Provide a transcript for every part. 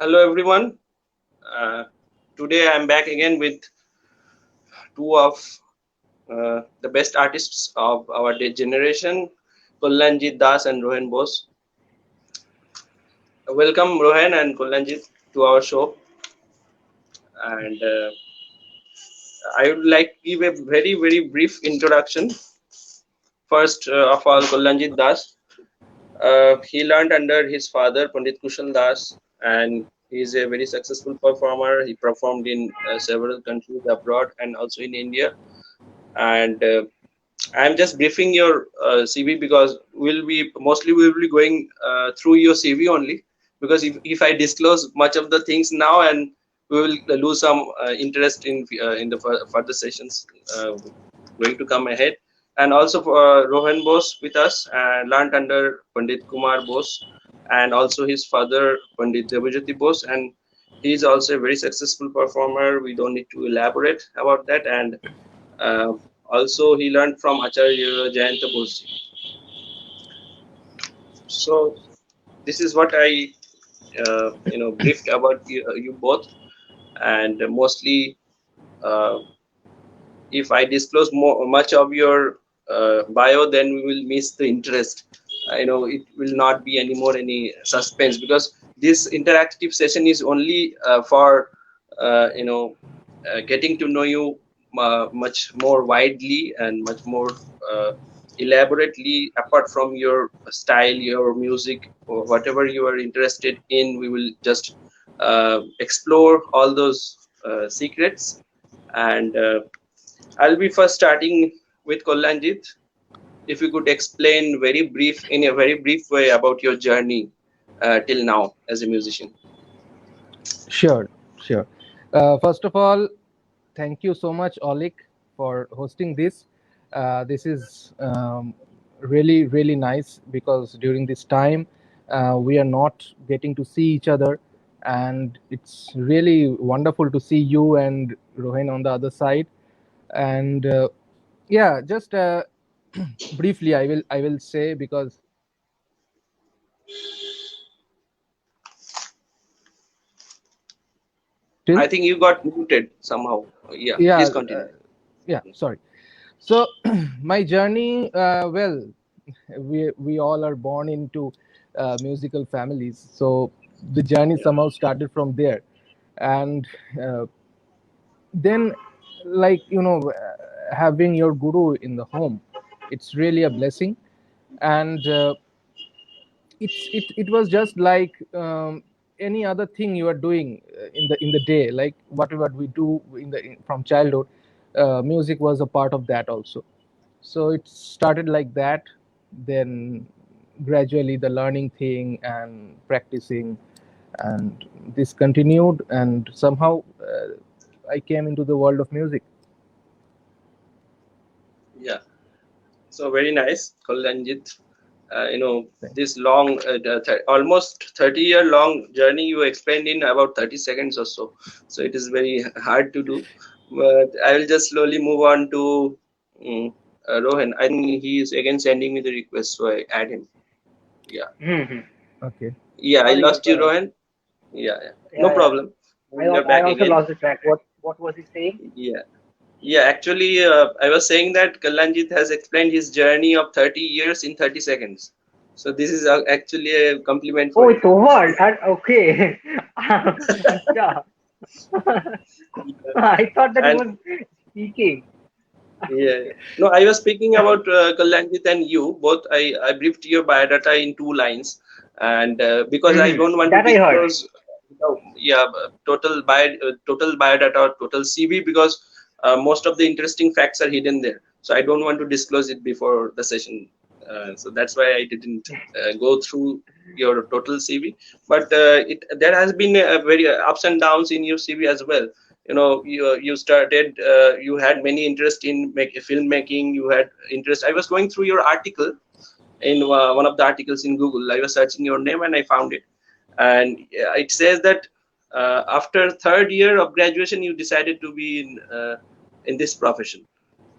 Hello everyone. Uh, Today I'm back again with two of the best artists of our generation, Kalyanjit Das and Rohen Bose. Welcome Rohen and Kalyanjit to our show. And I would like to give a very brief introduction. First of all, Kalyanjit Das. He learned under his father, Pandit Kushal Das, and he is a very successful performer. He performed in several countries abroad and also in India. And I'm just briefing your CV because we'll be going through your CV only, because if I disclose much of the things now, and we will lose some interest in the further sessions going to come ahead. And also for Rohen Bose with us, learned under Pandit Kumar Bose, and also his father Pandit Devajyoti Bose, and he is also a very successful performer. We don't need to elaborate about that. And uh, also, he learned from Acharya Jayanta Bose. So this is what I briefed about you both, and mostly if I disclose much of your bio, then we will miss the interest. It will not be anymore any suspense, because this interactive session is only for getting to know you much more widely and much more elaborately, apart from your style, your music, or whatever you are interested in. We will just explore all those secrets. And I'll be first starting with Kalyanjit. If you could explain in a very brief way about your journey till now as a musician. Sure, sure. First of all, thank you so much, Olik, for hosting this. This is really nice because during this time we are not getting to see each other, and it's really wonderful to see you and Rohen on the other side. And yeah, just briefly, I will say because I till think you got muted somehow. Yeah, yeah, please continue. yeah. Sorry. So my journey, well, we all are born into musical families, so the journey Yeah, somehow started from there, and uh, then, like having your guru in the home, it's really a blessing, and it was just like any other thing you are doing in the day, like whatever we do from childhood. Music was a part of that also. So it started like that, then gradually the learning thing and practicing, and this continued, and somehow I came into the world of music. yeah. So very nice, Kalyanjit. Thank This long, almost 30-year long journey you explained in about 30 seconds or so. So it is very hard to do. But I will just slowly move on to um, Rohan. I think he is again sending me the request, so I add him. Yeah. Hmm. you. Okay. Yeah, I Sorry. lost you, Rohan. Yeah. No Yeah. problem. We are I back also again. lost the track. What was he saying? Yeah. Yeah, actually, I was saying that Kalyanjit has explained his journey of 30 years in 30 seconds. So this is actually a compliment for Oh, him. it's over. Okay. Acha. I thought that he And was speaking. yeah, no, I was speaking about Kalyanjit and you both. I briefed your biodata in 2 lines, and because I don't want to That I heard. disclose, yeah, total biodata or total CV, because most of the interesting facts are hidden there. So I don't want to disclose it before the session. So that's why I didn't go through your total CV. But there has been a very ups and downs in your CV as well. You started, you had many interest in filmmaking. You had interest. I was going through your article in one of the articles in Google. I was searching your name and I found it, and it says that after third year of graduation you decided to be in this profession.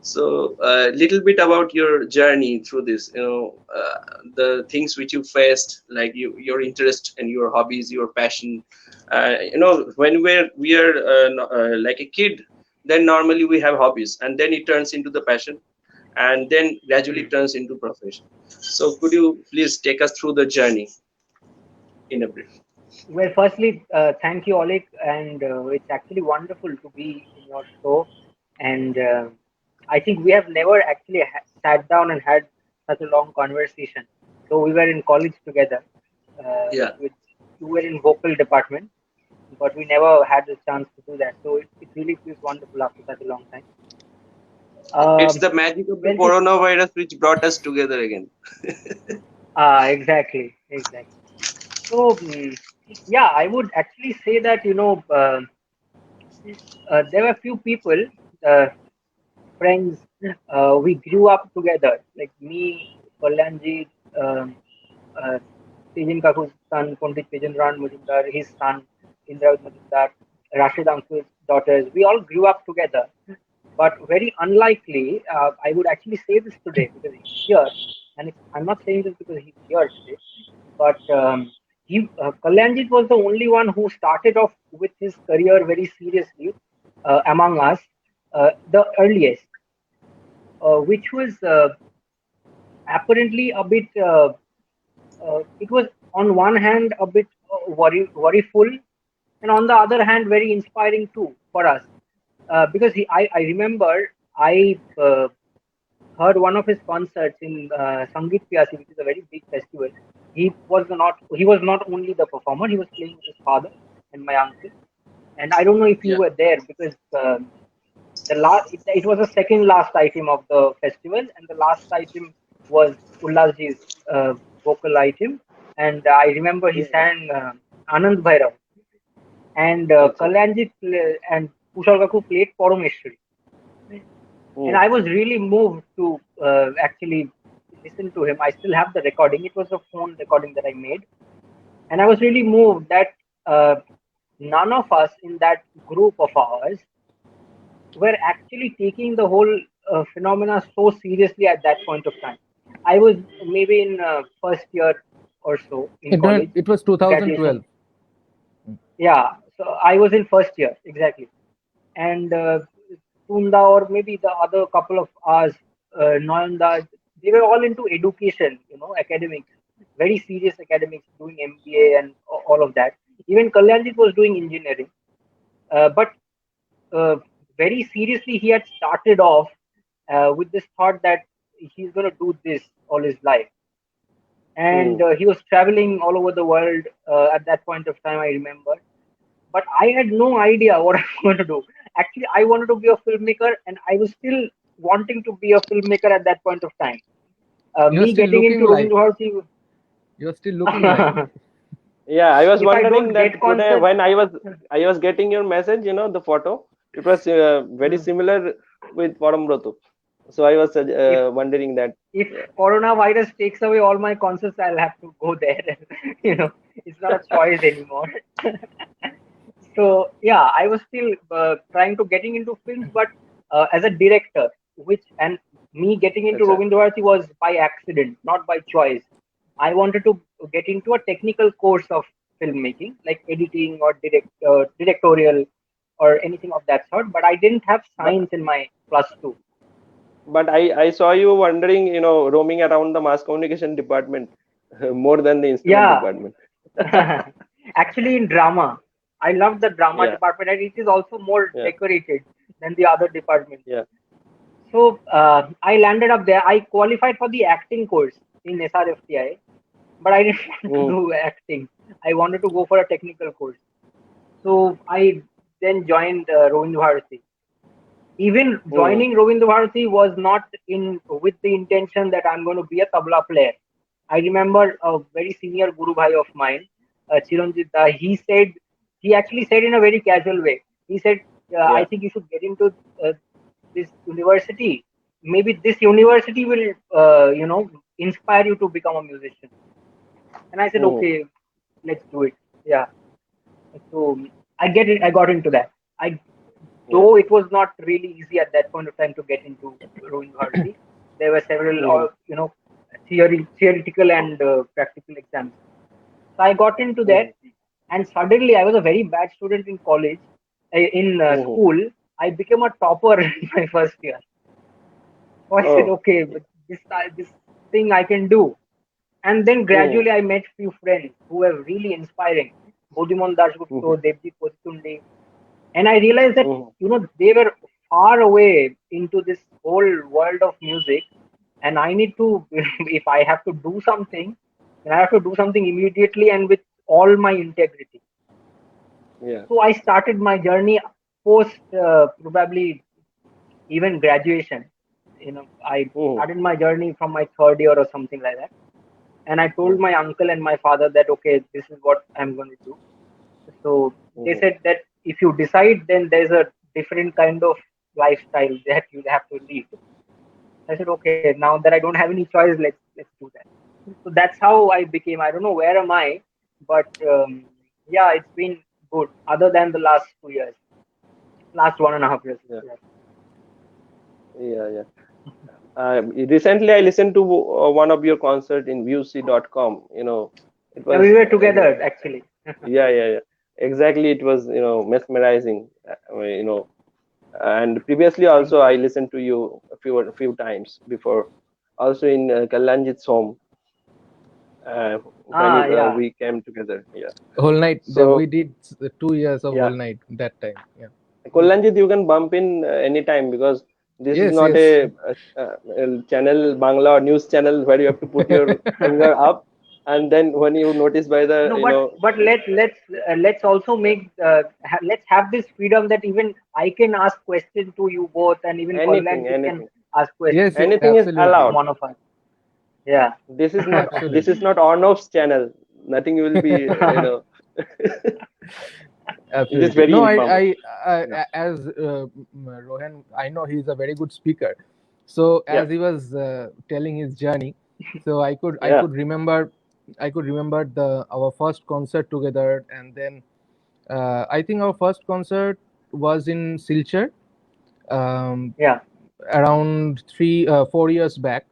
So a little bit about your journey through this, the things which you faced, like your interest and your hobbies, your passion. When we are like a kid, then normally we have hobbies, and then it turns into the passion, and then gradually Hmm. turns into profession. So could you please take us through the journey in a brief? Well, firstly, thank you, Oleg, and it's actually wonderful to be in your show. And I think we have never actually sat down and had such a long conversation. So we were in college together. Yeah, With you were in vocal department, but we never had the chance to do that. So it really feels wonderful after such a long time. it's Um, the magic of the well, to coronavirus which brought us together again. exactly, exactly. So yeah, I would actually say that there were few people, uh, friends. We grew up together, like me, Kalyanjit, um, uh, Tejin Kaku's son, Pandit Tejenran Majumdar, his son, Indravit Majumdar, Rashid Uncle's daughters. We all grew up together. But very unlikely, I would actually say this today because he's here, and I'm not saying this because he's here today, but Kalyanjit was the only one who started off with his career very seriously among us, the earliest, which was apparently a bit. It was on one hand a bit worryful, and on the other hand very inspiring too for us, because I remember I heard one of his concerts in Sangeet Pyasi, which is a very big festival. He was not only the performer; he was playing with his father and my uncle. And I don't know if you Yeah. were there because it was the second last item of the festival, and the last item was Ullasji's vocal item. And I remember he Yeah. sang Anand Bhairav, and Okay. Kalyanjit and Kushal Kaku played Parameshwari. And Mm. I was really moved to actually listen to him. I still have the recording. It was a phone recording that I made, and I was really moved that uh, none of us in that group of ours were actually taking the whole phenomena so seriously at that point of time. I was maybe in first year or so in college, It was graduation. 2012. Yeah, so I was in first year exactly, and Tunda or maybe the other couple of hours, Nalanda, they were all into education, academics, very serious academics, doing MBA and all of that. Even Kalyanjit was doing engineering, but uh, very seriously, he had started off with this thought that he's going to do this all his life. And Mm. he was traveling all over the world at that point of time, I remember. But I had no idea what I was going to do. Actually, I wanted to be a filmmaker, and I was still wanting to be a filmmaker at that point of time. You're Me still getting looking into like. Rovindra Bharati, You're still looking like. Yeah, I was if I wondering don't that get today concept, when I was getting your message, the photo, it was very similar with Parambrata. So I was if wondering that. if Yeah. coronavirus takes away all my concerts, I'll have to go there. It's not a choice anymore. So yeah, I was still trying to getting into films, but as a director, which and me getting into Acha. Rovindra Bharati was by accident, not by choice. I wanted to get into a technical course of filmmaking, like editing or directorial or anything of that sort. But I didn't have But science in my plus two. I saw you wandering, roaming around the mass communication department more than the instrument Yeah, department. actually, in drama, I love the drama Yeah. department, and it is also more Yeah. decorated than the other departments. Yeah. So I landed up there. I qualified for the acting course in SRFTI, but I didn't want to Mm. do acting. I wanted to go for a technical course. So I then joined Rovindra Bharati. Even Mm. joining Rovindra Bharati was not in with the intention that I'm going to be a tabla player. I remember a very senior Guru Bhai of mine, Chiranjit, he actually said in a very casual way. He said, I Yeah. think you should get into this university. Maybe this university will, inspire you to become a musician. And I said, Mm. okay, let's do it. Yeah. So I got into that. I though it was not really easy at that point of time to get into Rohini Bharati. There were several, theoretical and practical exams. So I got into that, and suddenly I was a very bad student in college. In school, I became a topper in my first year. So I said, okay, but this thing I can do. And then gradually I met few friends who were really inspiring. Bodhimon Dasgupta, Devjit Potundi. And I realized that, they were far away into this whole world of music. And I need to, if I have to do something, then I have to do something immediately and with all my integrity. Yeah. So I started my journey post probably even graduation. I started my journey from my third year or something like that. And I told my uncle and my father that, okay, this is what I'm going to do. So they said that if you decide, then there's a different kind of lifestyle that you have to lead. I said, okay, now that I don't have any choice, let's do that. So that's how I became. I don't know where am I, but yeah, it's been good. Other than the last 2 years, last 1.5 years. Yeah. Recently, I listened to one of your concert in viewc.com. It was. We were together actually. Yeah. Exactly, it was mesmerizing. And previously also I listened to you a few times before. Also in Kalyanjit's home. When we came together. Yeah. Whole night. So we did 2 years of yeah. whole night that time. Yeah. Kalyanjit, you can bump in anytime, because this is Yes, not yes. a channel, Bangla or news channel, where you have to put your finger up, and then when you notice by the No, but let's also make let's have this freedom that even I can ask questions to you both, and even Kalyanjit can ask questions Yes, to anything is allowed. one of us. Yeah. This is not Absolutely. Arnav's channel. Nothing will be it is Absolutely. very No, informal. as Rohan, I know he's a very good speaker. So Yeah. as he was telling his journey, so I could Yeah. remember our first concert together, and then I think our first concert was in Silchar, Yeah. around 4 years back,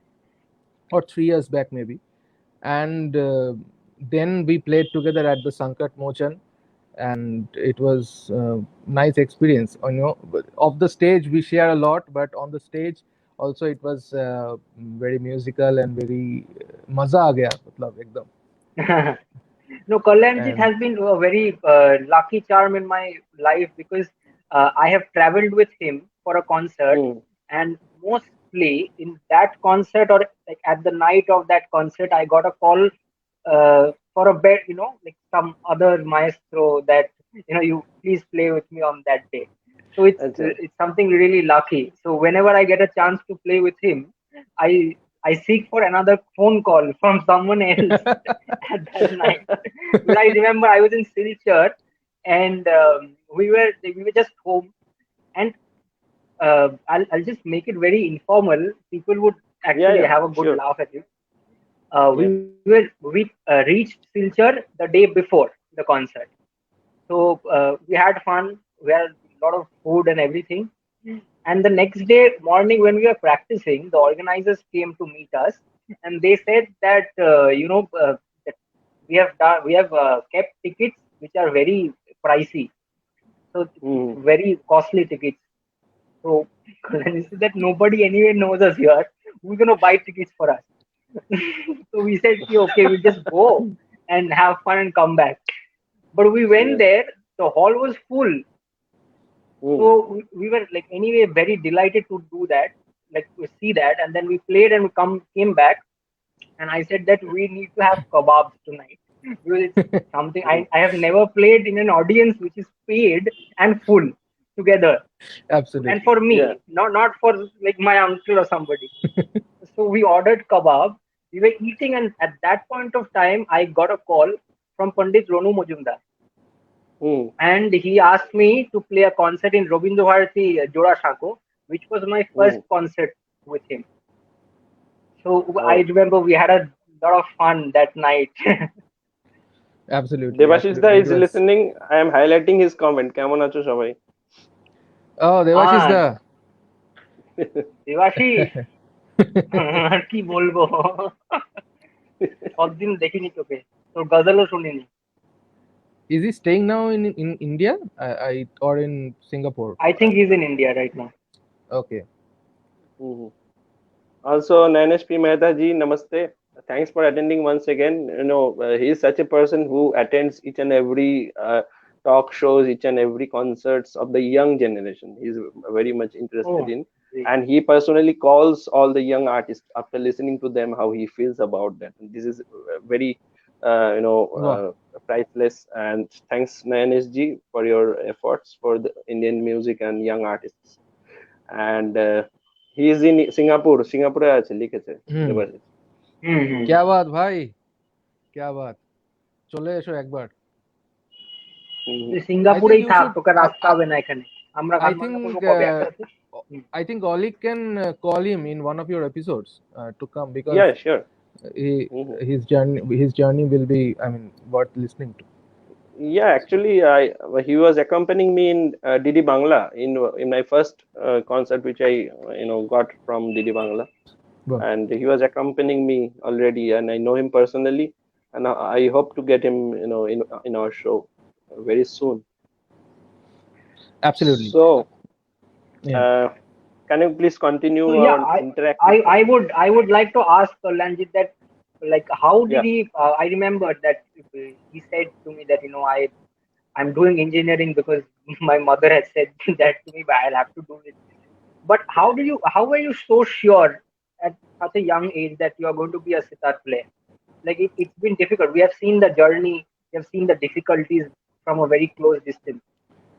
or 3 years back maybe, and then we played together at the Sankat Mochan, and it was nice experience. But off the stage we share a lot, but on the stage also it was very musical and very maza aa gaya, matlab ekdam. No, Kalyanjit And has been a very lucky charm in my life because I have traveled with him for a concert, and mostly in that concert or like at the night of that concert, I got a call for a bet, like some other maestro that you please play with me on that day. So it's something really lucky. So whenever I get a chance to play with him, I I seek for another phone call from someone else at that night. But I remember I was in Silchar, and we were just home, and I'll just make it very informal. People would actually Yeah. have a good Sure. laugh at it. Yeah. We reached Silchar the day before the concert, so we had fun. We had a lot of food and everything. And the next day morning, when we were practicing, the organizers came to meet us, and they said that that we have kept tickets which are very pricey, so it's very costly tickets. So they said that nobody anyway knows us here. We're gonna buy tickets for us. So we said, okay, we just go and have fun and come back. But we went Yeah. there. The hall was full. So we were like anyway very delighted to do that, like to see that, and then we played and came back, and I said that we need to have kebabs tonight because it's something I have never played in an audience which is paid and full together, and absolutely. for Yeah. me, not for like my uncle or somebody. So we ordered kebab. We were eating, and at that point of time, I got a call from Pandit Ronu Majumdar, and he asked me to play a concert in Robindra Bharati Jora Shako, which was my first concert with him. So I Oh. remember we had a lot of fun that night. Absolutely. Devashish da Absolutely. It is was. listening. I am highlighting his comment. Kemon acho shobai? Oh, Devashish R da. Debashis আর কি বলবো, কতদিন দেখিনি তোকে, তোর গজলও শুনিনি। Is he staying now in India? Or in Singapore? I think he's in India right now. Okay. Mhm. Also, Nanesh P. Mehta ji, namaste. Thanks for attending once again. He is such a person who attends each and every talk shows, each and every concerts of the young generation. He's very much interested Oh, in, great. and he personally calls all the young artists after listening to them how he feels about that. And this is very, Wow. priceless. And thanks, Nanesh ji, for your efforts for the Indian music and young artists. And he is in Singapore. Singapore আছে লিখেছে হুম, দেবাশিস। হুম হুম। क्या बात भाई, क्या बात, চলে এসো একবার। হুম, তুই I think সিঙ্গাপুরেই you থাক, should. তোকে আসতে হবে না এখানে। আমরা I গান বাজনা think করবো কবে একসাথে? হুম। I think Oli can call him in one of your episodes to come, because yeah, sure. he Mhm. his journey will be, I mean, worth listening to. Yeah, actually, he was accompanying me in Didi Bangla in my first concert, which I got from Didi Bangla, Well, and he was accompanying me already, and I know him personally, and I hope to get him in our show very soon. absolutely. So, Yeah. can you please continue So yeah, our interactive session? I would like to ask Kalanjit that, like, how did Yeah. he? I remember that he said to me that I'm doing engineering because my mother has said that to me, but I'll have to do it. But how were you so sure at such a young age that you are going to be a sitar player? Like, it's been difficult. We have seen the journey, we have seen the difficulties from a very close distance.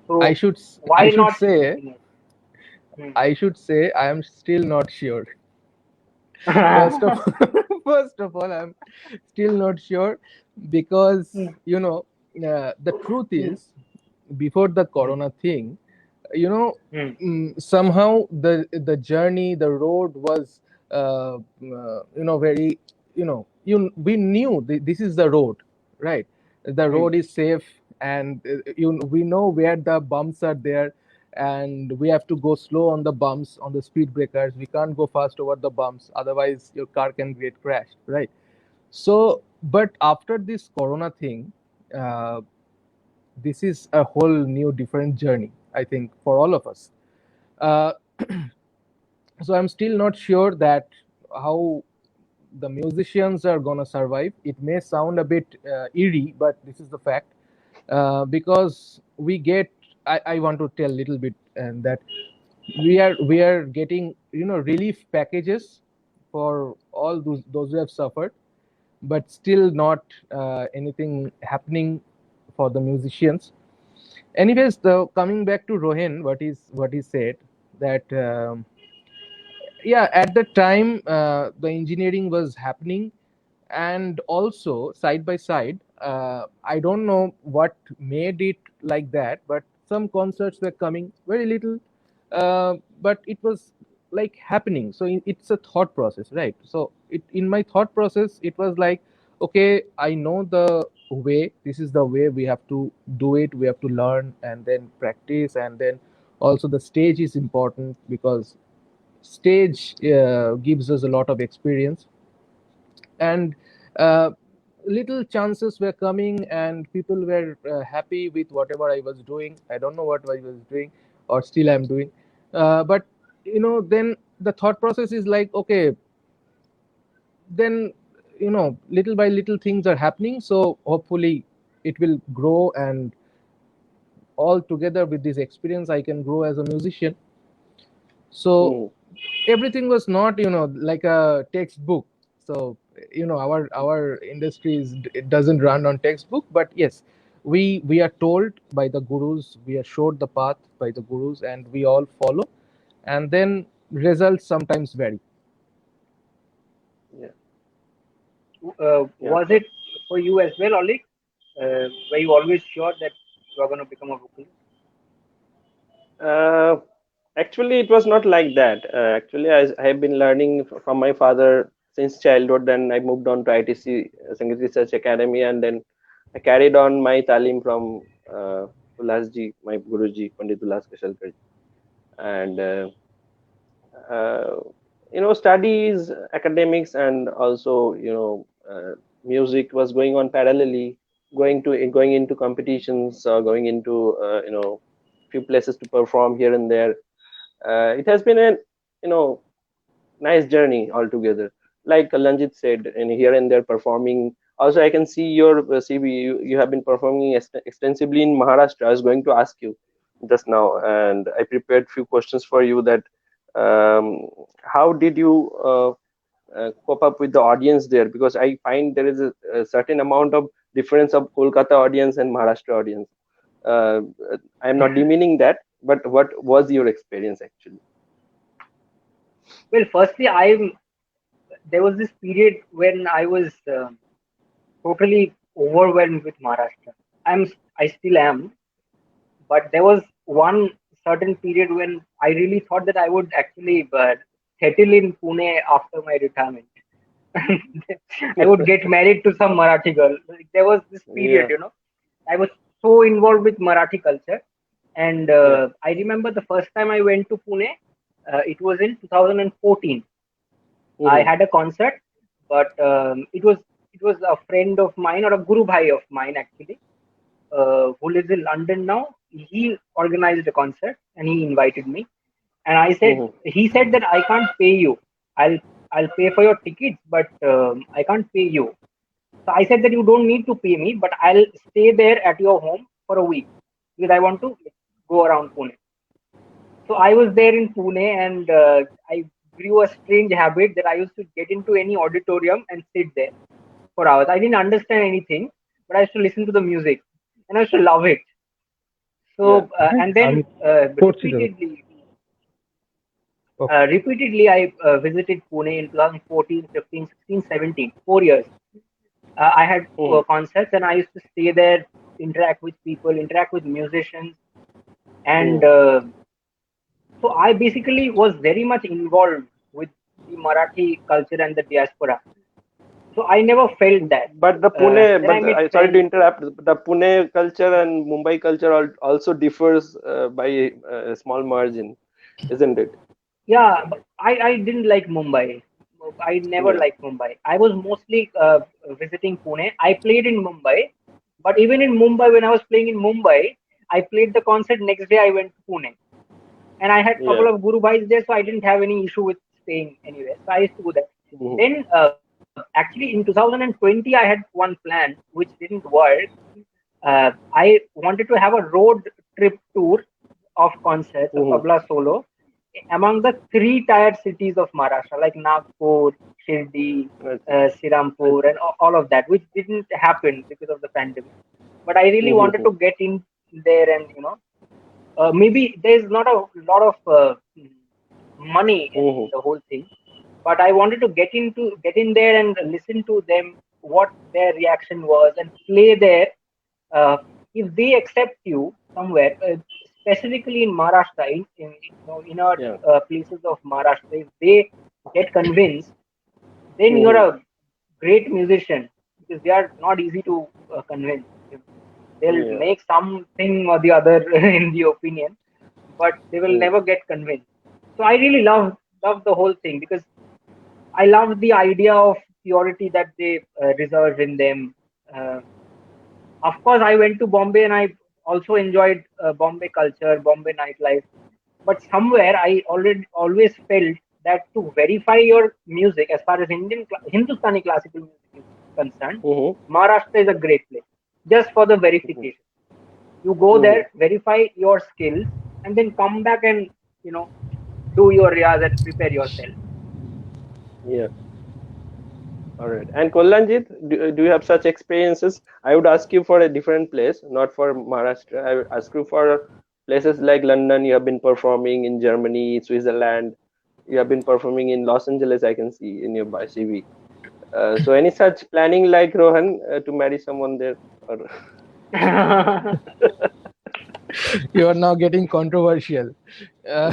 So I should why I should not? say Hmm. I should say I am still not sure. First of first of all, I'm still not sure, because Hmm, the truth hmm, is, before the hmm, corona thing, you know hmm, somehow the journey, the road was very, we knew this is the road, right? The hmm, road is safe, and we know where the bumps are there, and we have to go slow on the bumps, on the speed breakers. We can't go fast over the bumps, otherwise your car can get crashed, right? So but after this corona thing, uh, this is a whole new different journey, I think, for all of us. uh, so I'm still not sure that how the musicians are gonna survive. It may sound a bit eerie, but this is the fact. Because we get, I want to tell a little bit, and that we are getting relief packages for all those who have suffered, but still not anything happening for the musicians. Anyways, coming back to Rohen, what he said, that yeah, at the time the engineering was happening, and also side by side, I don't know what made it like that, but some concerts were coming very little, but it was like happening. So it's a thought process, right? So in my thought process, it was like, okay, I know the way, this is the way we have to do it, we have to learn and then practice, and then also the stage is important, because stage gives us a lot of experience. And uh, little chances were coming, and people were happy with whatever I was doing. I don't know what I was doing, or still I'm doing. But then the thought process is like, okay, then little by little things are happening, so hopefully it will grow, and all together with this experience I can grow as a musician. So Mhm. everything was not like a textbook. So our industry it doesn't run on textbook, but yes, we are told by the gurus, we are showed the path by the gurus, and we all follow, and then results sometimes vary. Yeah, yeah. was it for you as well, Oli? Were you always sure that you are going to become a vocalist? Uh, Actually, it was not like that. Actually, I have been learning from my father since childhood. Then I moved on to ITC, Sangeet Research Academy, and then I carried on my talim from Ulasji, my Guruji, Pandit Ulas Kashalkar. and uh, studies, academics, and also music was going on parallelly, going into competitions, going into few places to perform here and there. It has been a you know nice journey altogether. Like Lanjit said, and here and there performing. Also, I can see your CV. You have been performing extensively in Maharashtra. I was going to ask you just now, and I prepared few questions for you. That how did you cope up with the audience there? Because I find there is a certain amount of difference of Kolkata audience and Maharashtra audience. Uh, I am not demeaning that, but what was your experience actually? Well, firstly, there was this period when I was totally overwhelmed with Maharashtra. I still am, but there was one certain period when I really thought that I would actually settle in Pune after my retirement. I would get married to some Marathi girl. Like, there was this period, Yeah, I was so involved with Marathi culture, and yeah. I remember the first time I went to Pune. It was in 2014. I Hmm. had a concert, but it was a friend of mine or a guru bhai of mine actually, who lives in London now. He organized a concert and he invited me. And Hmm. he said that I can't pay you. I'll I'll pay for your tickets, but I can't pay you. So I said that you don't need to pay me, but I'll stay there at your home for a week because I want to go around Pune. So I was there in Pune, and I grew a strange habit that I used to get into any auditorium and sit there for hours. I didn't understand anything, but I used to listen to the music, and I used to love it. Yeah. So and আমি then করছি তো। repeatedly I visited Pune in 2014, 15, 16, 17, 4 years. I had Hmm. concerts, and I used to stay there, interact with people, interact with musicians, and Hmm. so I basically was very much involved with the Marathi culture and the diaspora. So I never felt that. But the Pune, Then I but met I sorry to friends. interrupt. The Pune culture and Mumbai culture also differs by a small margin, isn't it? Yeah, but I didn't like Mumbai. I never Yeah. liked Mumbai. I was mostly visiting Pune. I played in Mumbai, but even in Mumbai, when I was playing in Mumbai, I played the concert. Next day, I went to Pune, and I had a couple Yeah. of Guru Bhais there, so I didn't have any issue with staying anywhere. So I used to go there. Hmm. Then, actually, in 2020, I had one plan which didn't work. I wanted to have a road trip tour of concerts of Hmm. tabla solo among the three tier cities of Maharashtra, like Nagpur, Shirdi, Achha. Sirampur, Achha. and all of that, which didn't happen because of the pandemic. But I really wanted Hmm. to get in there, and maybe there's not a lot of money in Hmm. the whole thing, but I wanted to get in there and listen to them, what their reaction was, and play there. uh, if they accept you somewhere, specifically in Maharashtra, in our Yeah. places of Maharashtra, if they get convinced, then you're Hmm. a great musician, because they are not easy to convince. They'll Yeah. make something or the other in the opinion, but they will Hmm. never get convinced. So I really love the whole thing, because I love the idea of purity that they reserve in them. Uh, of course, I went to Bombay, and I also enjoyed Bombay culture, Bombay nightlife. But somewhere I already always felt that to verify your music, as far as Hindustani classical music is concerned, Hmm. Maharashtra is a great place just for the Hmm. verification. You go Hmm. there, verify your skills, and then come back and you know do your riyaz and prepare yourself. Yeah. All right. And Kollanjit, do you have such experiences? I would ask you for a different place, not for Maharashtra. I would ask you for places like London. You have been performing in Germany, Switzerland. You have been performing in Los Angeles. I can see in your CV. So, any such planning like Rohan to marry someone there? Or You are now getting controversial. Uh,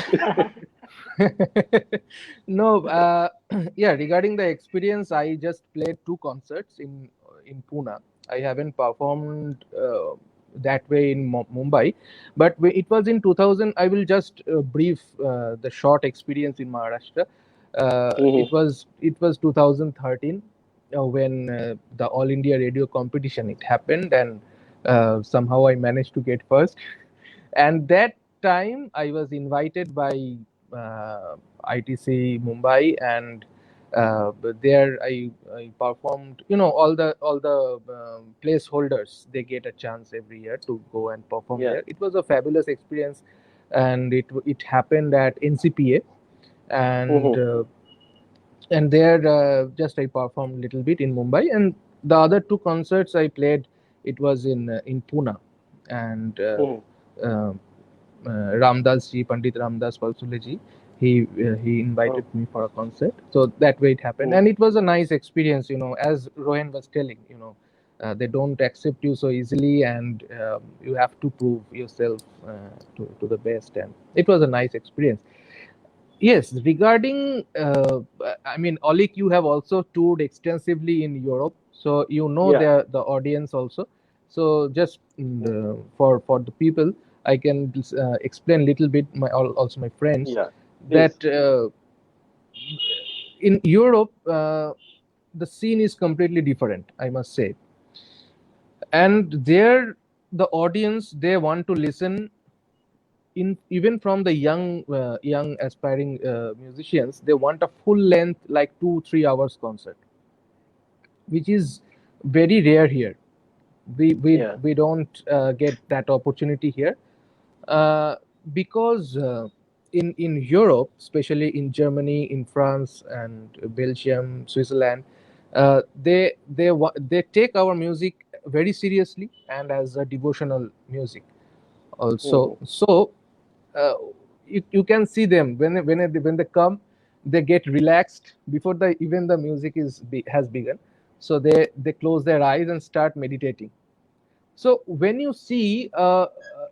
no, yeah. Regarding the experience, I just played two concerts in Pune. I haven't performed that way in Mumbai, but it was in 2000. I will just brief the short experience in Maharashtra. It was 2013 when the All India Radio competition it happened, and somehow I managed to get first. And that time I was invited by ITC Mumbai, and there I performed. You know, all the placeholders, they get a chance every year to go and perform there. It was a fabulous experience, and it happened at NCPA, and there just I performed a little bit in Mumbai, and the other two concerts I played, it was in Pune, and Ramdas ji, Pandit Ramdas Palsule ji, he invited me for a concert. So that way it happened, and it was a nice experience. You know, as Rohen was telling, you know, they don't accept you so easily, and you have to prove yourself to the best, and it was a nice experience. Yes, regarding, I mean, Olik, you have also toured extensively in Europe, so you know the audience also. So just for the people, I can explain a little bit, also my friends, that in Europe, the scene is completely different, I must say. And there, the audience, they want to listen. Even from the young aspiring musicians, they want a full length, like 2-3 hours concert, which is very rare here. We don't get that opportunity here, because in Europe, especially in Germany, in France, and Belgium, Switzerland, they take our music very seriously and as a devotional music also. So you can see them when they come, they get relaxed before even the music has begun. So they close their eyes and start meditating. So when you see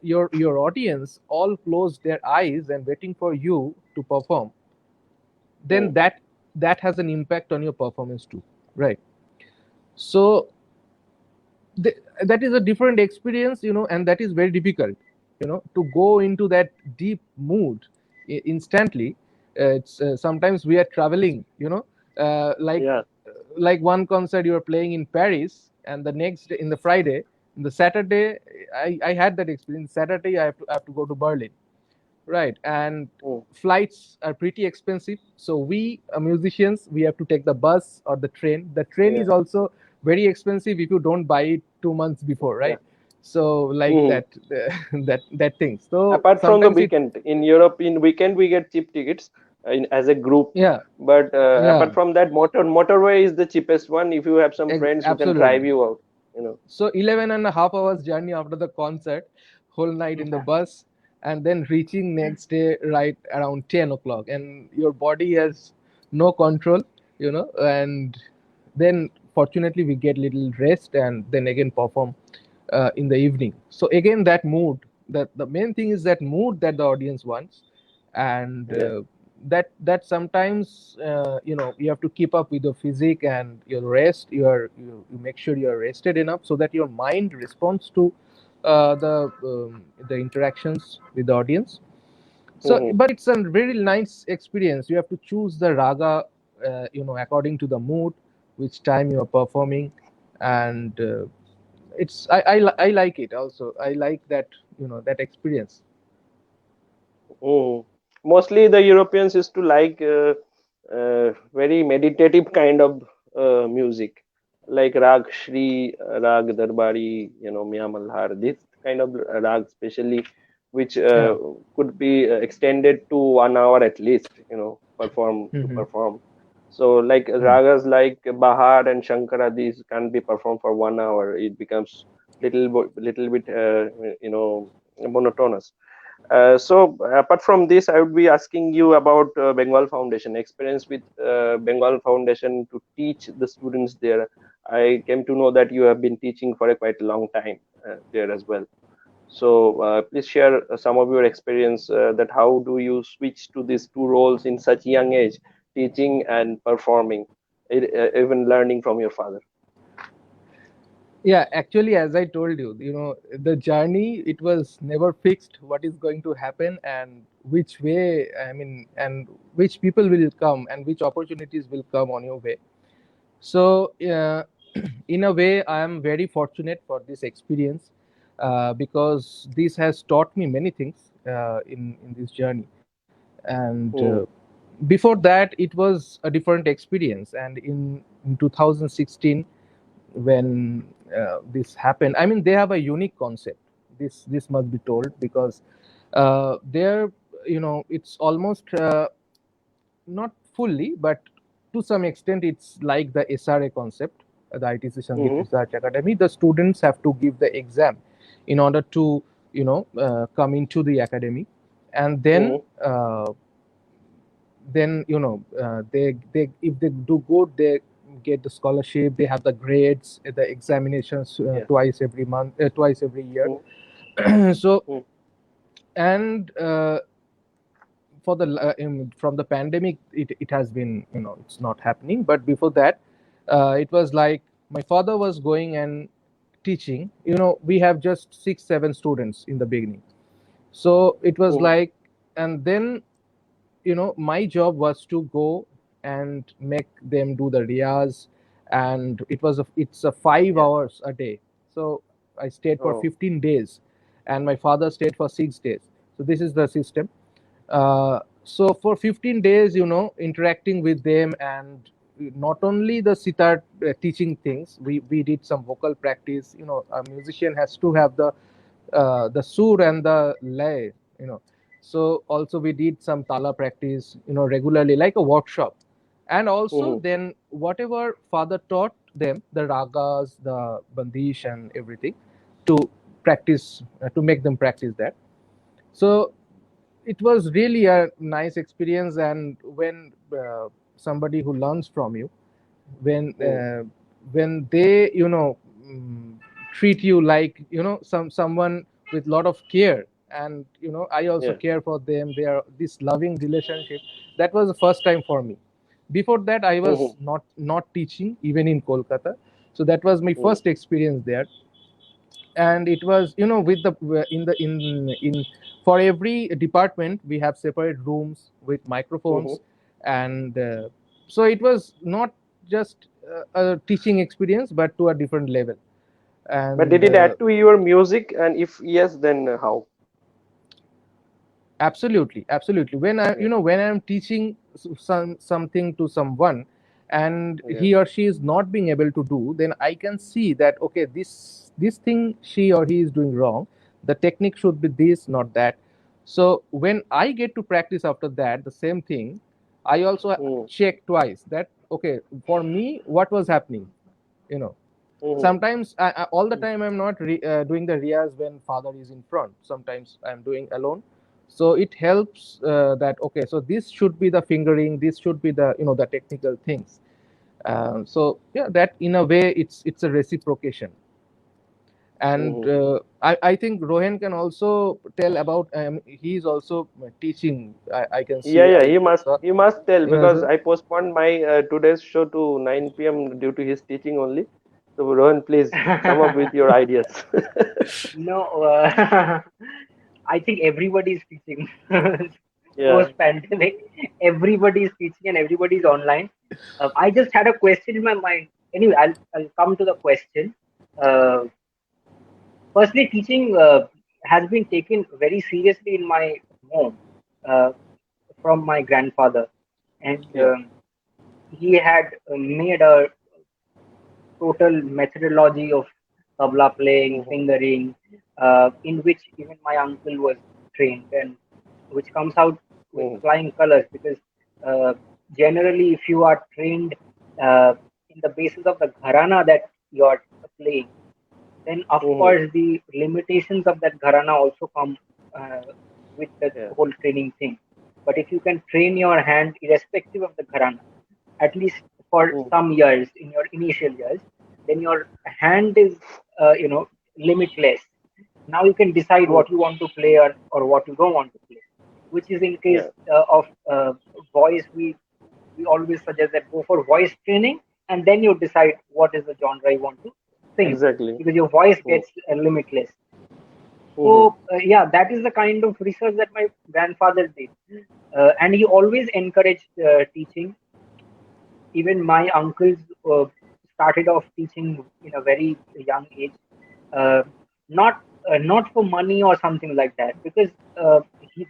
your audience all close their eyes and waiting for you to perform, then that has an impact on your performance too, right? So that is a different experience, you know, and that is very difficult, you know, to go into that deep mood instantly. It's sometimes we are traveling, you know, like one concert you are playing in Paris, and the next day, in the Friday, in the Saturday, I had that experience. Saturday I have to go to Berlin, right? And flights are pretty expensive, so we musicians, we have to take the bus or the train. The train is also very expensive if you don't buy it 2 months before, right? So like that thing. So apart from the weekend, in Europe, in weekend we get cheap tickets as a group. But apart from that, motorway is the cheapest one. If you have some friends who can drive you out, you know. So 11.5 hours journey after the concert, whole night in the bus, and then reaching next day right around 10 o'clock, and your body has no control, you know. And then fortunately we get little rest, and then again perform in the evening. So again, that mood, that the main thing is that mood that the audience wants. And that sometimes you know, you have to keep up with your physique and your rest. You make sure you are rested enough so that your mind responds to the interactions with the audience. So but it's a very nice experience. You have to choose the raga, you know, according to the mood, which time you are performing. And it's I like it also. I like that, you know, that experience. Mostly the Europeans used to like very meditative kind of music, like Rag Shri, Rag Darbari, you know, Mia Malhar, this kind of rag, especially, which could be extended to 1 hour at least, you know, to perform. So like ragas like Bahar and Shankara, these can be performed for 1 hour. It becomes little bit you know, monotonous. So apart from this, I would be asking you about Bengal Foundation experience with Bengal Foundation to teach the students there. I came to know that you have been teaching for a quite long time there as well. So please share some of your experience, that how do you switch to these two roles in such young age, teaching and performing, even learning from your father. Yeah, actually, as I told you, the journey, it was never fixed what is going to happen and which way, I mean, and which people will come and which opportunities will come on your way. So, in a way, I am very fortunate for this experience, because this has taught me many things in this journey. And Hmm. before that, it was a different experience. And in 2016, when this happened, I mean, they have a unique concept. This must be told, because there, it's almost not fully, but to some extent, it's like the SRA concept, the ITC Sangeet Hmm. Research Academy. The students have to give the exam in order to, come into the academy, and Hmm. then they if they do good, they get the scholarship, they have the grades, the examinations Yeah. twice every month, twice every year. Hmm. So, Hmm. and from the pandemic, it has been, it's not happening. But before that, it was like my father was going and teaching. We have just 6 7 students in the beginning. So it was Hmm. like, and then, my job was to go and make them do the riyaz. And it's a 5 Yeah. hours a day. So I stayed for Oh. 15 days, and my father stayed for 6 days. So this is the system. So for 15 days, interacting with them, and not only the sitar teaching things, we did some vocal practice. A musician has to have the sur and the lay. So also we did some tala practice, regularly, like a workshop. And also Hmm. then whatever father taught them, the ragas, the bandish, and everything, to practice, to make them practice that. So it was really a nice experience. And when somebody who learns from you, when Hmm. they, treat you like, someone with lot of care, and I also Yeah. care for them, they are this loving relationship. That was the first time for me. Before that, I Hmm. was not teaching even in Kolkata. So that was my Hmm. first experience there. And it was, with the in for every department, we have separate rooms with Hmm. microphones. And so it was not just a teaching experience, but to a different level. But did And it add to your music? And if yes, then how? absolutely, absolutely. When I, Yeah. when I'm teaching something to someone, and Yeah. he or she is not being able to do, then I can see that, okay, this thing she or he is doing wrong. The technique should be this, not that. So when I get to practice after that, the same thing, I also Hmm. check twice that, okay, for me, what was happening. you know Hmm. Sometimes all the time I'm not doing the riyaz when father is in front. Sometimes I'm doing alone. So it helps, that, okay, so this should be the fingering, this should be the, the technical things. So yeah, that in a way, it's a reciprocation. And Hmm. I think Rohan can also tell about, he's also teaching. I can Yeah, see, yeah, I saw. he must tell because So, I postponed my today's show to 9 p.m. due to his teaching only. So Rohan, please come up with your ideas. No, I think everybody is teaching. Yeah. Post pandemic, everybody is teaching and everybody is online. I just had a question in my mind. Anyway, I'll come to the question. Uh, Firstly, teaching has been taken very seriously in my home uh, from my grandfather, and Yeah. he had made a total methodology of tabla playing, Hmm. fingering, in which even my uncle was trained, and which comes out with Hmm. flying colors because uh, generally, if you are trained in the basis of the gharana that you are playing, then of Hmm. course the limitations of that gharana also come uh, with the Yeah. whole training thing. But if you can train your hand irrespective of the gharana, at least for Hmm. some years in your initial years, then your hand is limitless. Now you can decide Hmm. what you want to play or what you don't want to play. Which is in case Yeah. of voice, we always suggest that go for voice training and then you decide what is the genre you want to. sing, Exactly. because your voice Mm. gets limitless. Mhm. So yeah, that is the kind of research that my grandfather did, and he always encouraged teaching. Even my uncles started off teaching in a very young age, uh, not not for money or something like that, because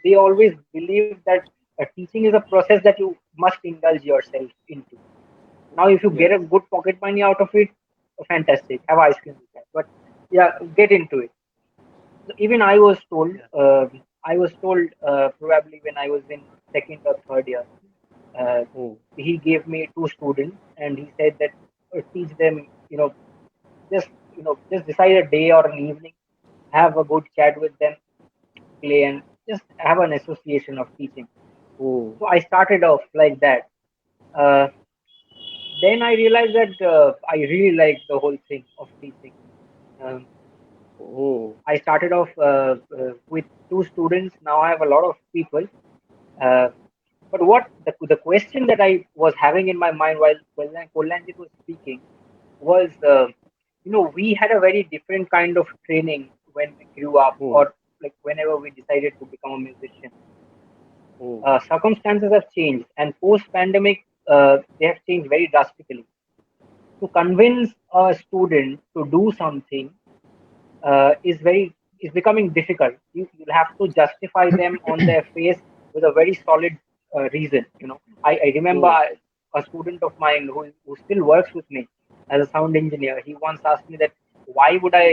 they always believe that teaching is a process that you must indulge yourself into. Now, if you get Yeah. a good pocket money out of it, fantastic, have ice cream with that. But yeah, get into it. So even Yeah. I was told probably when I was in second or third year, uh, Mm. he gave me two students and he said that teach them, just just decide a day or an evening, have a good chat with them, play, and just have an association of teaching. Mm. So I started off like that. Uh, then I realized that I really like the whole thing of teaching. Um, Mm. I started off with two students. Now I have a lot of people. Uh, but what the question that I was having in my mind while Kollanjit was speaking was, we had a very different kind of training when we grew up, Mm. or like whenever we decided to become a musician. Mm. Circumstances have changed, and post-pandemic, they have changed very drastically. To convince a student to do something is becoming difficult. You'll have to justify them on their face with a very solid reason. I remember Mm. a student of mine who still works with me as a sound engineer. He once asked me that why would I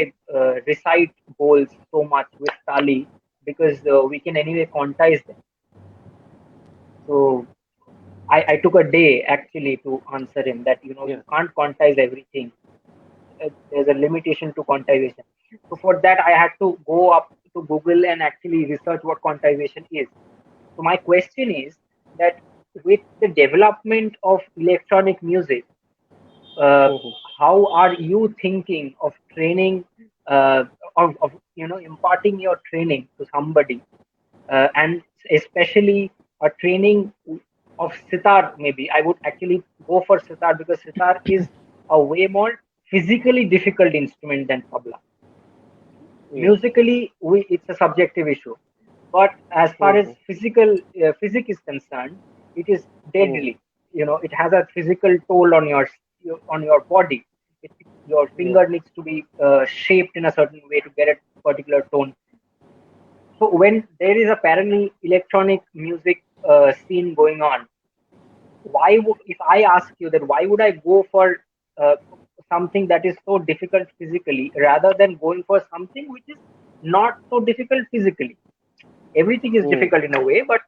recite bowls so much with tali, because we can anyway quantize them. So I took a day actually to answer him that Yeah. you can't quantize everything. There's a limitation to quantization. So for that, I had to go up to Google and actually research what quantization is. So my question is that with the development of electronic music, uh, Mhm. how are you thinking of training, of imparting your training to somebody, and especially a training of sitar? Maybe I would actually go for sitar because sitar is a way more physically difficult instrument than tabla. Yeah. Musically, it's a subjective issue, but as far as Mhm. physics is concerned, it is Mm. deadly. It has a physical toll on your body. Your Yeah. finger needs to be shaped in a certain way to get a particular tone. So when there is a parallel electronic music scene going on, if I ask you that, why would I go for uh, something that is so difficult physically rather than going for something which is not so difficult physically? Everything is Mm. difficult in a way, but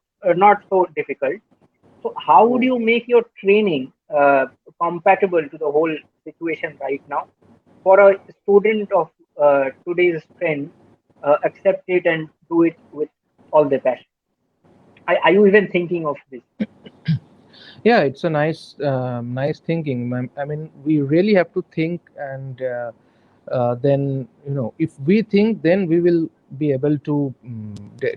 not so difficult. So how would Mm. you make your training compatible to the whole situation right now for a student of today's trend? Accept it and do it with all the passion. Are you even thinking of this? Yeah, it's a nice thinking. I mean, we really have to think, and then if we think, then we will be able to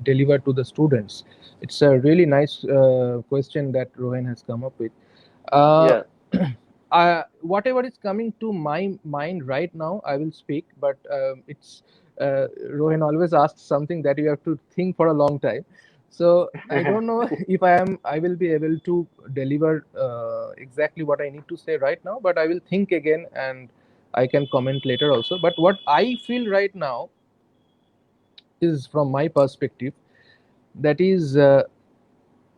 deliver to the students. It's a really nice question that Rohan has come up with. uh, Yeah. Whatever is coming to my mind right now, I will speak, but it's Rohan always asks something that you have to think for a long time. So I don't know if I will be able to deliver exactly what I need to say right now, but I will think again and I can comment later also. But what I feel right now is, from my perspective, that is,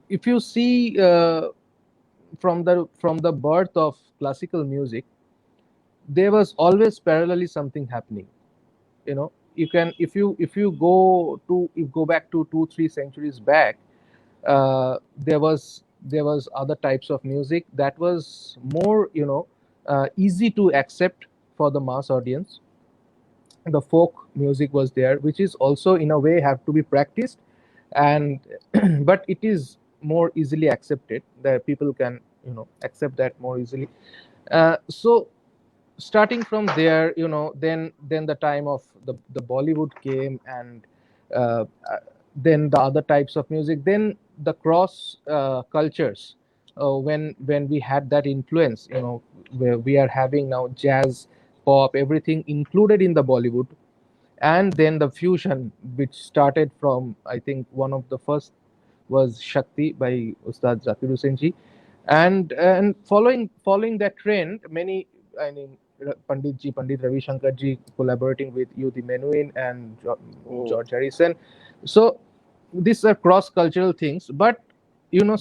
if you see, from the birth of classical music, there was always parallelly something happening. You can, if you go back to 2-3 centuries back, there was other types of music that was more, easy to accept for the mass audience. The folk music was there, which is also in a way have to be practiced, and but it is more easily accepted, that people can accept that more easily. So starting from there, then the time of the Bollywood came, and then the other types of music, then the cross cultures, when we had that influence, where we are having now jazz, pop, everything included in the Bollywood, and then the fusion, which started from, I think one of the first was Shakti by Ustad Zakir Hussain ji, and following that trend, many, I mean, Pandit Ravi Shankar ji collaborating with Yudi Menuhin and Mm. George Harrison. So these are cross cultural things, but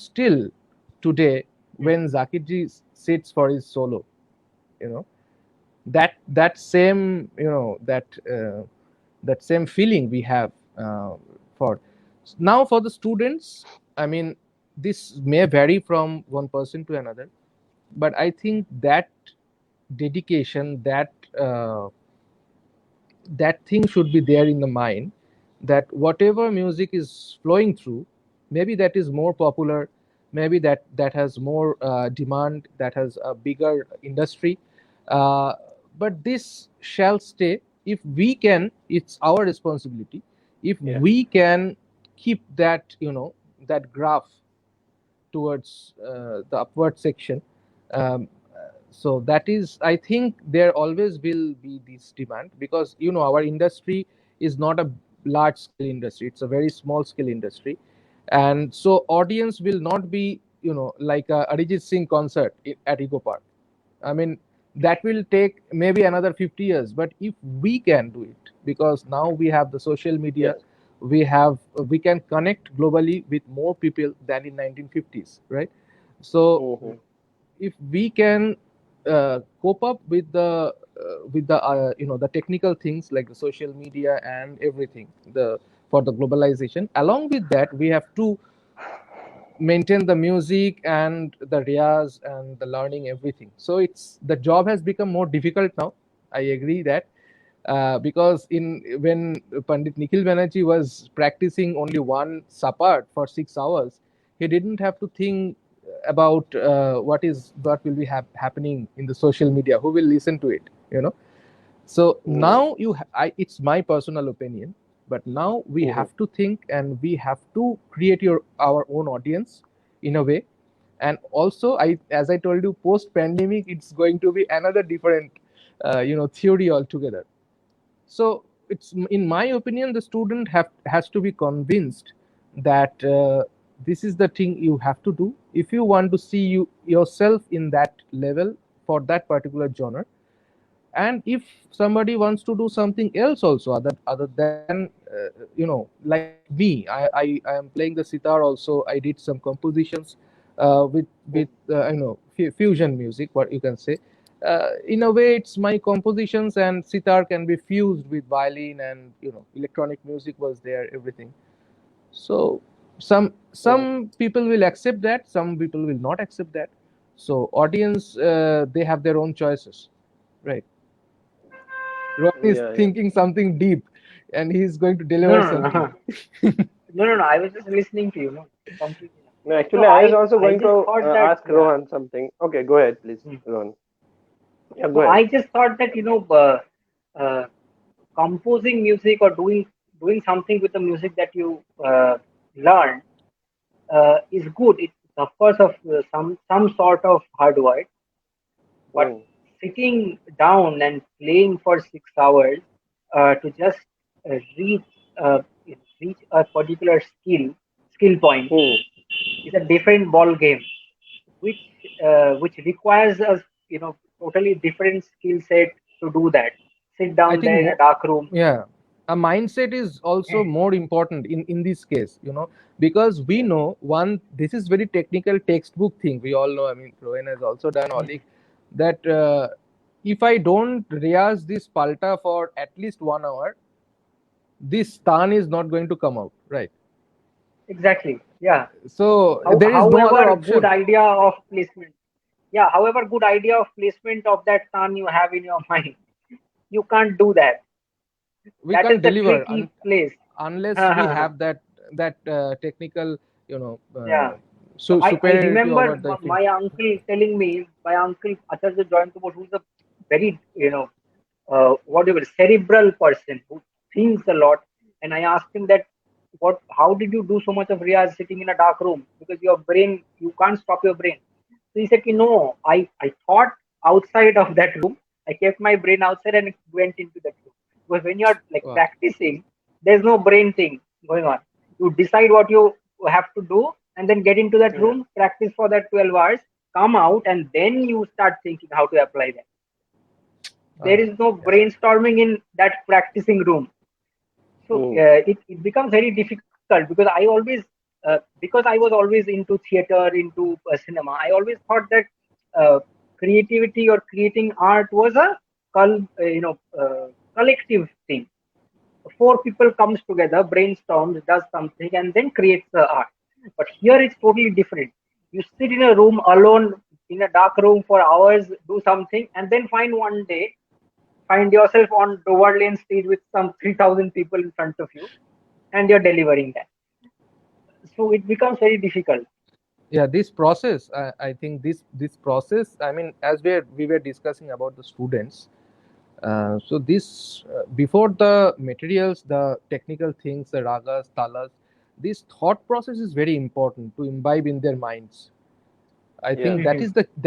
still today when Zakir ji sits for his solo, you know that same that same feeling we have for now. For the students, I mean, this may vary from one person to another, but I think that dedication, that thing should be there in the mind, that whatever music is flowing through, maybe that is more popular, maybe that has more demand, that has a bigger industry, uh, but this shall stay if we can. It's our responsibility if Yeah. we can keep that, that graph towards the upward section. um, so that is, I think there always will be this demand, because our industry is not a large scale industry, it's a very small scale industry. And so audience will not be, like a Arijit Singh concert at Eco Park. I mean, that will take maybe another 50 years. But if we can do it, because now we have the social media, Yes. we can connect globally with more people than in 1950s, right? So Mm-hmm. if we can cope up with the the technical things like the social media and everything, the for the globalization, along with that we have to maintain the music and the riyaz and the learning everything. So it's the job has become more difficult now. I agree that, because in when Pandit Nikhil Banerjee was practicing only one sapat for 6 hours, he didn't have to think about what will be happening in the social media, who will listen to it. So Mm. now it's my personal opinion, but now we Mm-hmm. have to think and we have to create our own audience in a way. And also, as I told you, post pandemic, it's going to be another different, theory altogether. So it's, in my opinion, the student has to be convinced that this is the thing you have to do if you want to see yourself in that level for that particular genre. And if somebody wants to do something else also, other than like me, I am playing the sitar also. I did some compositions with fusion music, what you can say. In a way, it's my compositions, and sitar can be fused with violin, and electronic music was there, everything. So Mm. some people will accept that, some people will not accept that. So audience, they have their own choices, right? Rohan is Yeah, yeah. thinking something deep, and he's going to No, deliver no, something. no, no, no, no. I was just listening to you. No, completely. No, No, actually, I was also I going just to thought that, ask yeah. Rohan something. Okay, go ahead, please, Hmm. Rohan. Yeah, go No, ahead. I just thought that, uh, composing music or doing something with the music that you learn is good. It's of course of some sort of hard work, but Mm. sitting down and playing for 6 hours to just reach uh, reach a particular skill point Mm. is a different ball game, which which requires us, totally different skill set to do that. Sit I down think there in a more, dark room. yeah, a mindset is also more important in this case, because we Yeah. know one. This is very technical textbook thing. We all know. I mean, Rohan has also done Olik, that if I don't riyaz this palta for at least 1 hour, this tan is not going to come out, right? Exactly. Yeah. So there is no other However, good option. idea of placement. Yeah. However, good idea of placement of that sun you have in your mind, you can't do that. We That can't is the deliver tricky place. unless we have that technical, Yeah. So I superiority remember over the field. my uncle telling me, my uncle Acharya Joyant Kumar, who's a very, whatever, cerebral person who thinks a lot. And I asked him that, how did you do so much of riyaz sitting in a dark room? Because your brain, you can't stop your brain. So he said, no, I thought outside of that room I kept my brain outside and went into that room. Because when you're like Wow. practicing, there's no brain thing going on. You decide what you have to do and then get into that Yeah. room, practice for that 12 hours, come out, and then you start thinking how to apply that. There is no Yeah. brainstorming in that practicing room. So Mm. it becomes very difficult because I was always into theater, into cinema. I always thought that uh, creativity or creating art was a collective thing. Four people comes together, brainstorms, does something, and then creates the art. But here it's totally different. You sit in a room alone, in a dark room for hours, do something, and then find yourself on the world lane stage with some 3,000 people in front of you, and you're delivering that. So it becomes very difficult. Yeah, this process, I think this process, I mean, as we were discussing about the students, so this before the materials, the technical things, the ragas, talas, this thought process is very important to imbibe in their minds. I Yeah. think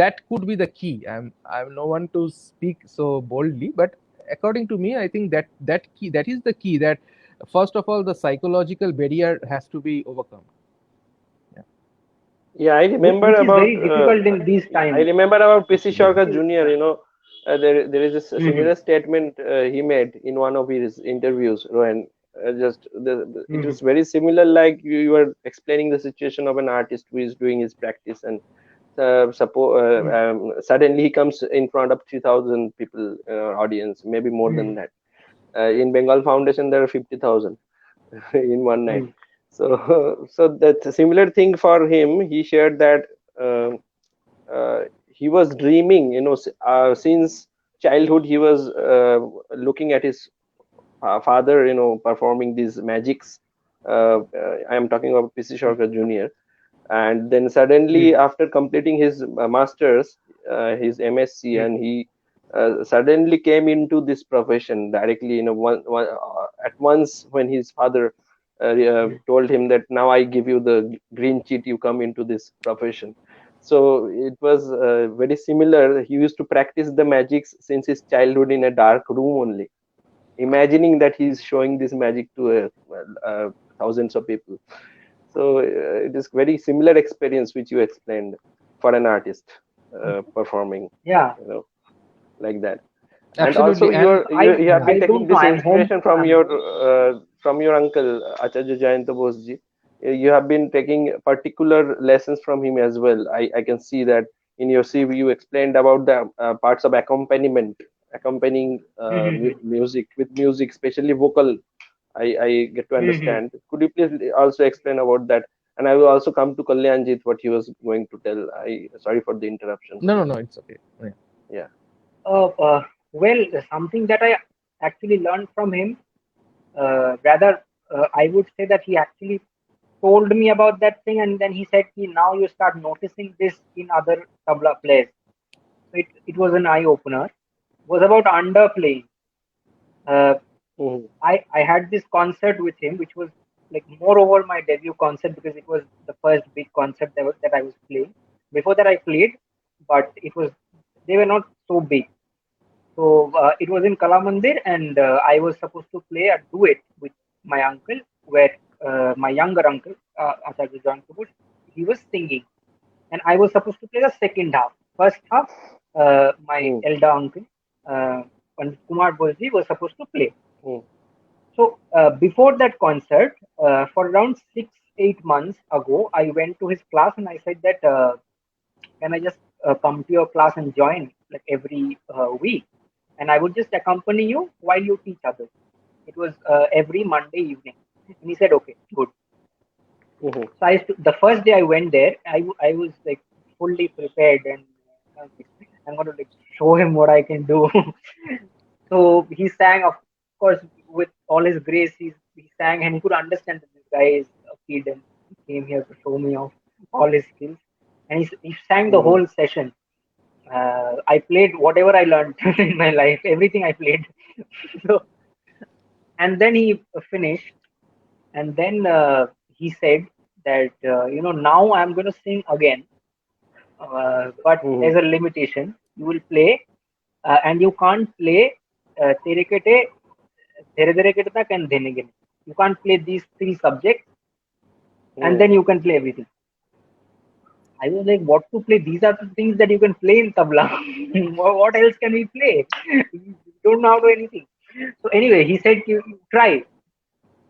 that could be the key. I'm no one to speak so boldly, but according to me, I think that is the key. That first of all, the psychological barrier has to be overcome. Yeah. Yeah, I remember Which is about very difficult in these I times. remember about PC Absolutely. Sharka Jr. There is a Mhm. similar statement he made in one of his interviews, Rohan. It Mhm. was very similar, like you were explaining the situation of an artist who is doing his practice, and Mhm. suddenly he comes in front of 3,000 people audience, maybe more than Mhm. that. In Bengal Foundation, there are 50,000 in one night. Mhm. So, so that's a similar thing for him. He shared that um he was dreaming, since childhood. He was looking at his father, performing these magics. I am talking about PC Sharkar Jr. And then suddenly, Mhm. after completing his masters, his MSc, Mhm. and he suddenly came into this profession directly. At once, when his father told him that now I give you the green cheat, you come into this profession. So it was very similar. He used to practice the magics since his childhood in a dark room only, imagining that he's showing this magic to thousands of people. So it is very similar experience which you explained for an artist performing, Yeah. you know, like that. And also, Absolutely. And you have I been taking don't know. this I'm home. inspiration from your uncle Acharya Jayanta Bose ji. You have been taking particular lessons from him as well. I can see that in your CV you explained about the parts of accompaniment, accompanying Mhm. music with music, especially vocal. I get to Mhm. understand. Could you please also explain about that? And I will also come to Kalyanjit what he was going to tell. I sorry for the interruption. no, it's okay. Yeah. Yeah. Uh, uh, well, something that I actually learned from him, rather, I would say that he actually told me about that thing, and then he said, now you start noticing this in other tabla players. So it was an eye opener. It was about underplaying. Uh, Mhm. I had this concert with him, which was like moreover my debut concert because it was the first big concert that I was playing. Before that, I played, but they were not so big. So it was in Kalamandir, and I was supposed to play a duet with my uncle, where my younger uncle, Acharya John Kapoor, he was singing, and I was supposed to play the second half. First half, my Mhm. elder uncle, uh, Pandit Kumar Bolji, was supposed to play. Mhm. So before that concert, for around 6-8 months ago, I went to his class and I said that can I just come to your class and join like every week, and I would just accompany you while you teach others. It was every Monday evening, and he said okay, good. Mhm. So the first day I went there, I was like fully prepared, and I'm going to like show him what I can do. So he sang, of course, with all his grace. He sang, and he could understand that this guy is a kid and he came here to show me off all his skills. And he sang the Mhm. whole session. I played whatever I learned in my life, everything I played. So, and then he finished, and then he said that now I'm going to sing again, but Mhm. there's a limitation. You will play and you can't play tere kete, dhere dhere kete tak, and dhene gene. You can't play these three subjects, and then you can play everything. I was like, what to play? These are the things that you can play in tabla. What else can we play? We don't know how to do anything. So anyway, he said, you try.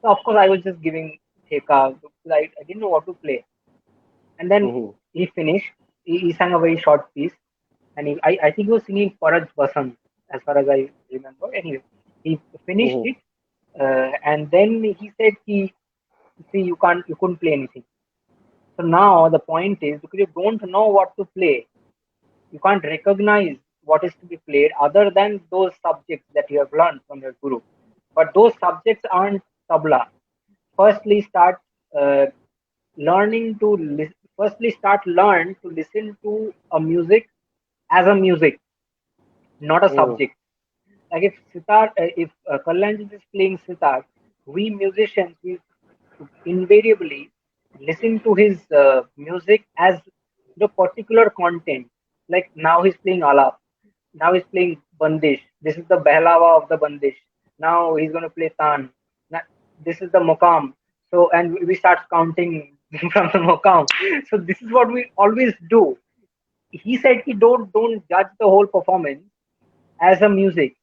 So of course, I was just giving theka. I didn't know what to play. And then he finished. He sang a very short piece, and I think he was singing Paraj Basant, as far as I remember. Anyway, he finished it, and then he said, see, you couldn't play anything. So now the point is, because you don't know what to play, you can't recognize what is to be played other than those subjects that you have learned from your guru. But those subjects aren't tabla. Firstly, uh, learn to listen to a music as a music, not a subject. Like if Kalyanjit is playing sitar, we musicians, we invariably listen to his music as the particular content. Like now he's playing alap, now he's playing bandish. This is the behlawa of the bandish. Now he's going to play tan. Now, this is the mokam. So and we start counting from the mokam. So this is what we always do. He said, don't judge the whole performance as a music.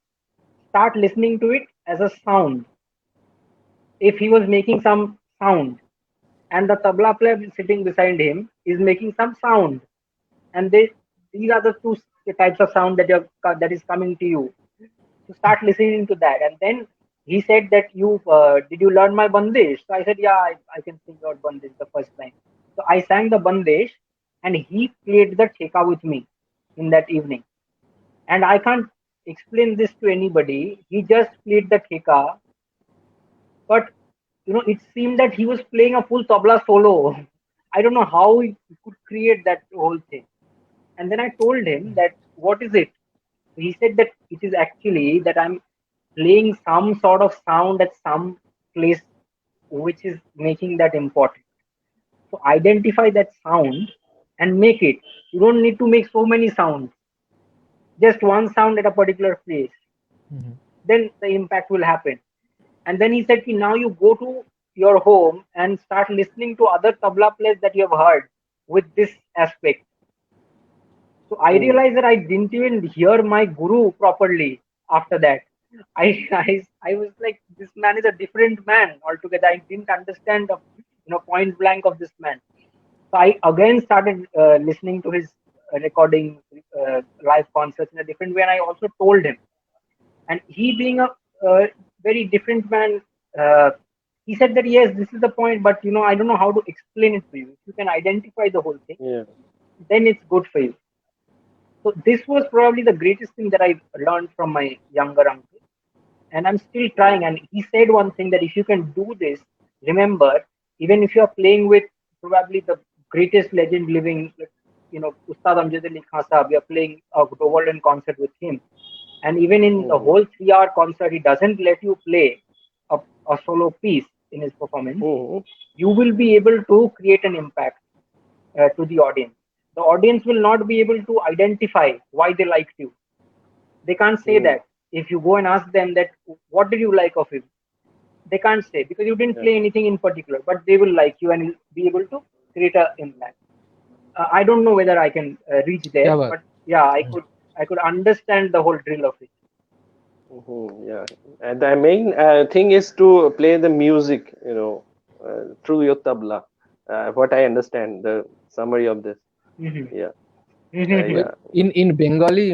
Start listening to it as a sound. If he was making some sound, and the tabla player sitting beside him is making some sound, and these are the two types of sound that is coming to you. So start listening to that. And then he said that did you learn my bandish? So I said, yeah, I can sing out bandish the first time. So I sang the bandish, and he played the theka with me in that evening. And I can't explain this to anybody. He just played the theka, but it seemed that he was playing a full tabla solo. I don't know how he could create that whole thing. And then I told him that, what is it? He said that it is actually that I'm playing some sort of sound at some place which is making that important. So identify that sound and make it. You don't need to make so many sounds. Just one sound at a particular place. Then the impact will happen. And then he said, now you go to your home and start listening to other tabla players that you have heard with this aspect. So I realized that I didn't even hear my guru properly after that. I was like, this man is a different man altogether. I didn't understand the point blank of this man. So I again started listening to his recording, live concerts in a different way, and I also told him. And he being a very different man, he said that yes, this is the point, but I don't know how to explain it to you. If you can identify the whole thing, then it's good for you. So this was probably the greatest thing that I learned from my younger uncle, and I'm still trying. And he said one thing, that if you can do this, remember, even if you are playing with probably the greatest legend living, Ustad Amjad Ali Khan Sahab, we are playing a World concert with him. And even in the whole 3-hour concert, he doesn't let you play a solo piece in his performance. You will be able to create an impact to the audience. The audience will not be able to identify why they liked you. They can't say that. If you go and ask them that, what did you like of him? They can't say, because you didn't play anything in particular, but they will like you and be able to create an impact. I don't know whether I can reach there, but yeah, I could understand the whole drill of it. Yeah, and the main thing is to play the music, through your tabla. What I understand, the summary of this. Yeah. In Bengali,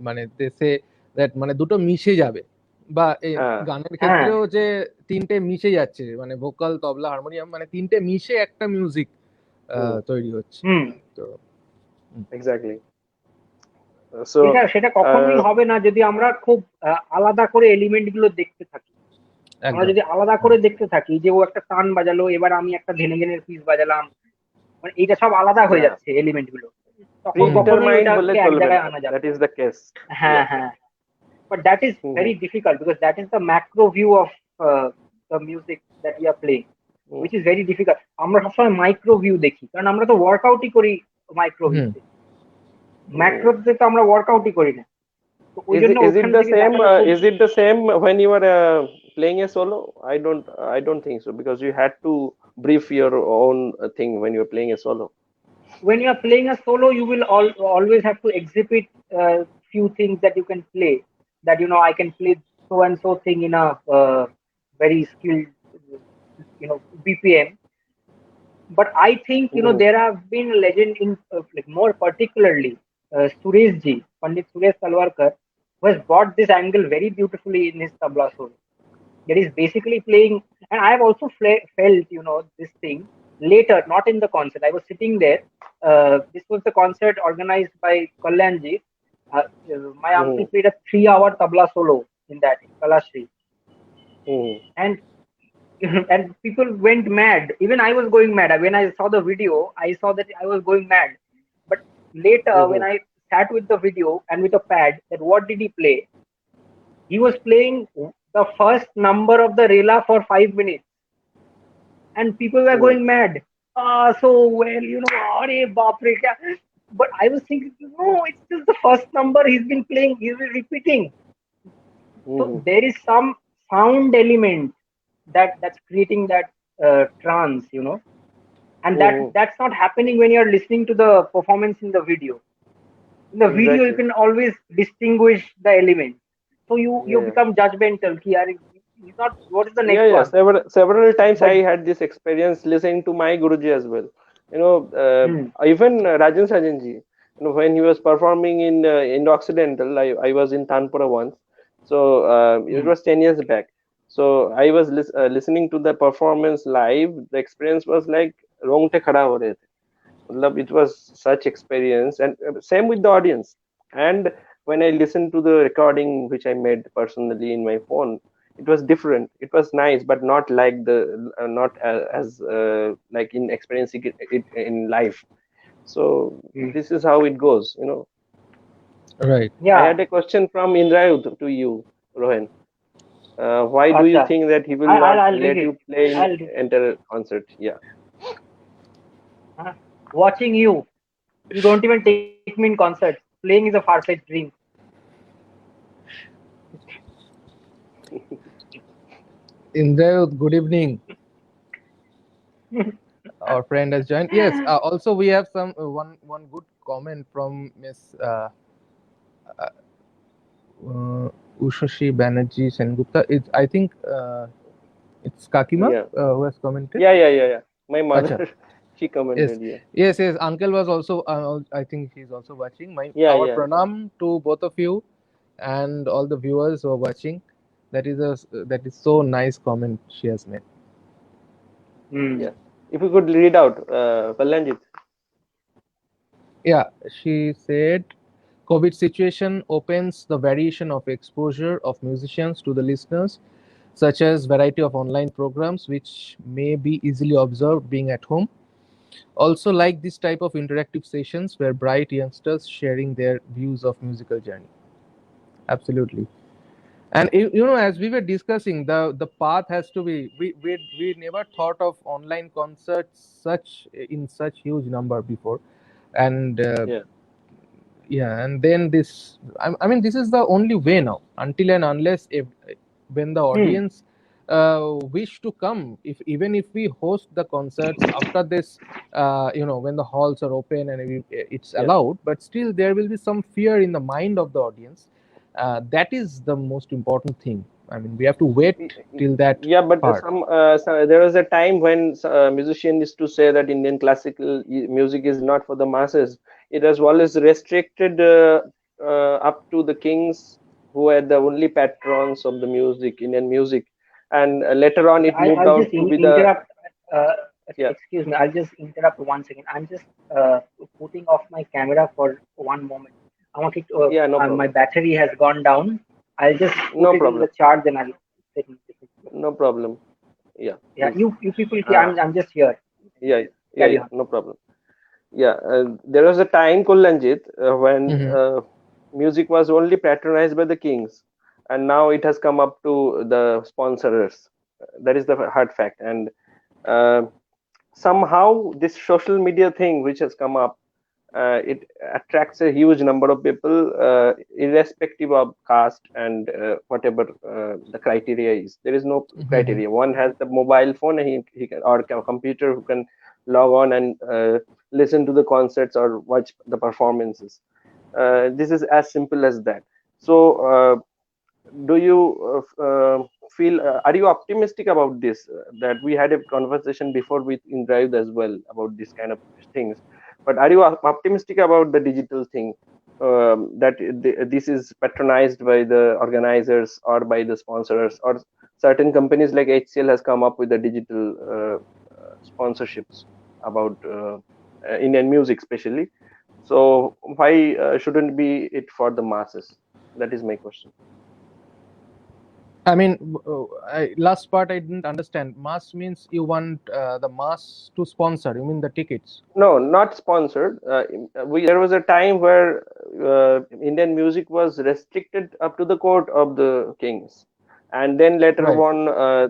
মানে they say that মানে দুটো মিশে যাবে, বা গানের ক্ষেত্রেও যে তিনটে মিশে যাচ্ছে, মানে ভোকাল, তবলা, হারমোনিয়াম, মানে তিনটে মিশে একটা মিউজিক তৈরি হচ্ছে। তো এক্স্যাক্টলি। সেটা কখনোই হবে না যদি আমরা খুব আলাদা করে এলিমেন্ট গুলো দেখতে থাকি। আমরা যদি আলাদা করে দেখতে থাকি, যে ও একটা টান বাজালো, এবার আমি একটা ধেনেগেনের পিস বাজালাম, মানে এইটা সব আলাদা হয়ে যাচ্ছে এলিমেন্ট গুলো, তখন কখনোই ওটাকে এক জায়গায় আনা যাবে। That is the case. হ্যাঁ, but that is very difficult, because that is the macro view of the music that we are playing, which is very difficult. আমরা সবসময় মাইক্রো ভিউ দেখি, কারণ আমরা তো ওয়ার্কআউটই করি মাইক্রো ভিউতে। ম্যাক্রোতে তো আমরা ওয়ার্কআউটই করি না। ওই জন্য is it ওখান the থেকে same? দেখাটা খুব Is it the same when you are playing a solo? I don't think so, because you had to brief your own thing when you are playing a solo. when you are playing a solo, you will always have to exhibit few things that you can play. That I can play so and so thing in a very skilled, BPM. But I think Mhm. there have been legend in like more particularly Suresh ji, Pandit Suresh Talwarkar, who has brought this angle very beautifully in his tabla solo. That is basically playing, and I have also felt this thing later, not in the concert. I was sitting there. This was the concert organized by Kalyanjit. My uncle Mhm. played a 3-hour tabla solo in that in Kalashri, Mhm. and and people went mad. Even I was going mad when I saw the video. I saw that I was going mad. But later, when Mhm. I sat with the video and with a pad, that what did he play? He was playing the first number of the Rela for 5 minutes, and people were Mhm. going mad. So well, Arey baapre kya? But I was thinking, no, it's just the first number he's been playing. He's been repeating. So Mhm. there is some sound element that's creating that trance, and Mhm. that's not happening when you're listening to the performance in the video. In the video, you Exactly. can always distinguish the element. So you Yeah. become judgmental. Ki, "Yaar, he's not. What is the Yeah, next yeah. one?" Several times But I had this experience listening to my Guruji as well. You know, hmm, even Rajan Sajanji, when he was performing in Indo-Occidental, I was in Tanpura once. So it hmm, was 10 years back. So I was listening to the performance live. The experience was like rongte khada ho rahe the. Matlab, it was such experience, and same with the audience. And when I listened to the recording which I made personally in my phone, it was different. It was nice, but not like the not as like in experiencing it in life. So hmm. this is how it goes. Right. I Yeah. had a question from Indrayud to you, Rohan. Why do you Acha. think that he will I'll not I'll read let it. you play in I'll read. entire concert? Yeah. Huh? Watching you. You don't even take me in concerts. Playing is a far-fetched dream. Indra, good evening. Our friend has joined. Yes. Also, we have some one good comment from Miss uh, Ushashi Banerjee Sengupta. It's I think it's Kakima Yeah. who has commented. Yeah. My Acha. mother, she Yes. commented. Yeah. Yes. Uncle was also. I think he's also watching. Our Yeah. pranam to both of you and all the viewers who are watching. That is so nice comment she has made. Hmm. Yeah. If you could read out, Kalyanjit. Yeah, she said COVID situation opens the variation of exposure of musicians to the listeners, such as variety of online programs which may be easily observed being at home. Also like this type of interactive sessions where bright youngsters sharing their views of musical journey. Absolutely. And as we were discussing, the path has to be. We never thought of online concerts such huge number before, and Yeah. yeah, and then I mean this is the only way now, until and unless if when the Hmm. audience wish to come, if even if we host the concerts after this, when the halls are open and it's Yeah. allowed, but still there will be some fear in the mind of the audience. That is the most important thing. I mean, we have to Y- wait y- till that Yeah, but part. there was a time when musician used to say that Indian classical music is not for the masses. It was always restricted up to the kings, who were the only patrons of the music, Indian music, and later on Okay, it moved I'll just out to be the interrupt. Uh, yeah. excuse me. I'll just interrupt 1 second. I'm just putting off my camera for one moment. I want it. Yeah, no My problem. battery has gone down. I'll just put No it in the problem. charge, then I'll sit in different place. No problem. Yeah, Yeah, please. you people. Uh, I'm just here. yeah, Carry on. no problem. Yeah, there was a time, Kullanjit, when Hmm. music was only patronized by the kings, and now it has come up to the sponsors. That is the hard fact. And uh, somehow, this social media thing which has come up, it attracts a huge number of people, irrespective of caste and whatever the criteria is. There is no Mhm. criteria. One has the mobile phone, and he can, or a computer, who can log on and listen to the concerts or watch the performances. This is as simple as that. So do you feel, are you optimistic about this? That we had a conversation before with Indrive as well about this kind of things, but are you optimistic about the digital thing, that this is patronized by the organizers or by the sponsors, or certain companies like HCL has come up with the digital sponsorships about Indian music especially? So why shouldn't be it for the masses? That is my question. I mean, last part I didn't understand. Mass means you want the mass to sponsor. You mean the tickets? No, not sponsored. We There was a time where Indian music was restricted up to the court of the kings, and then later Right. on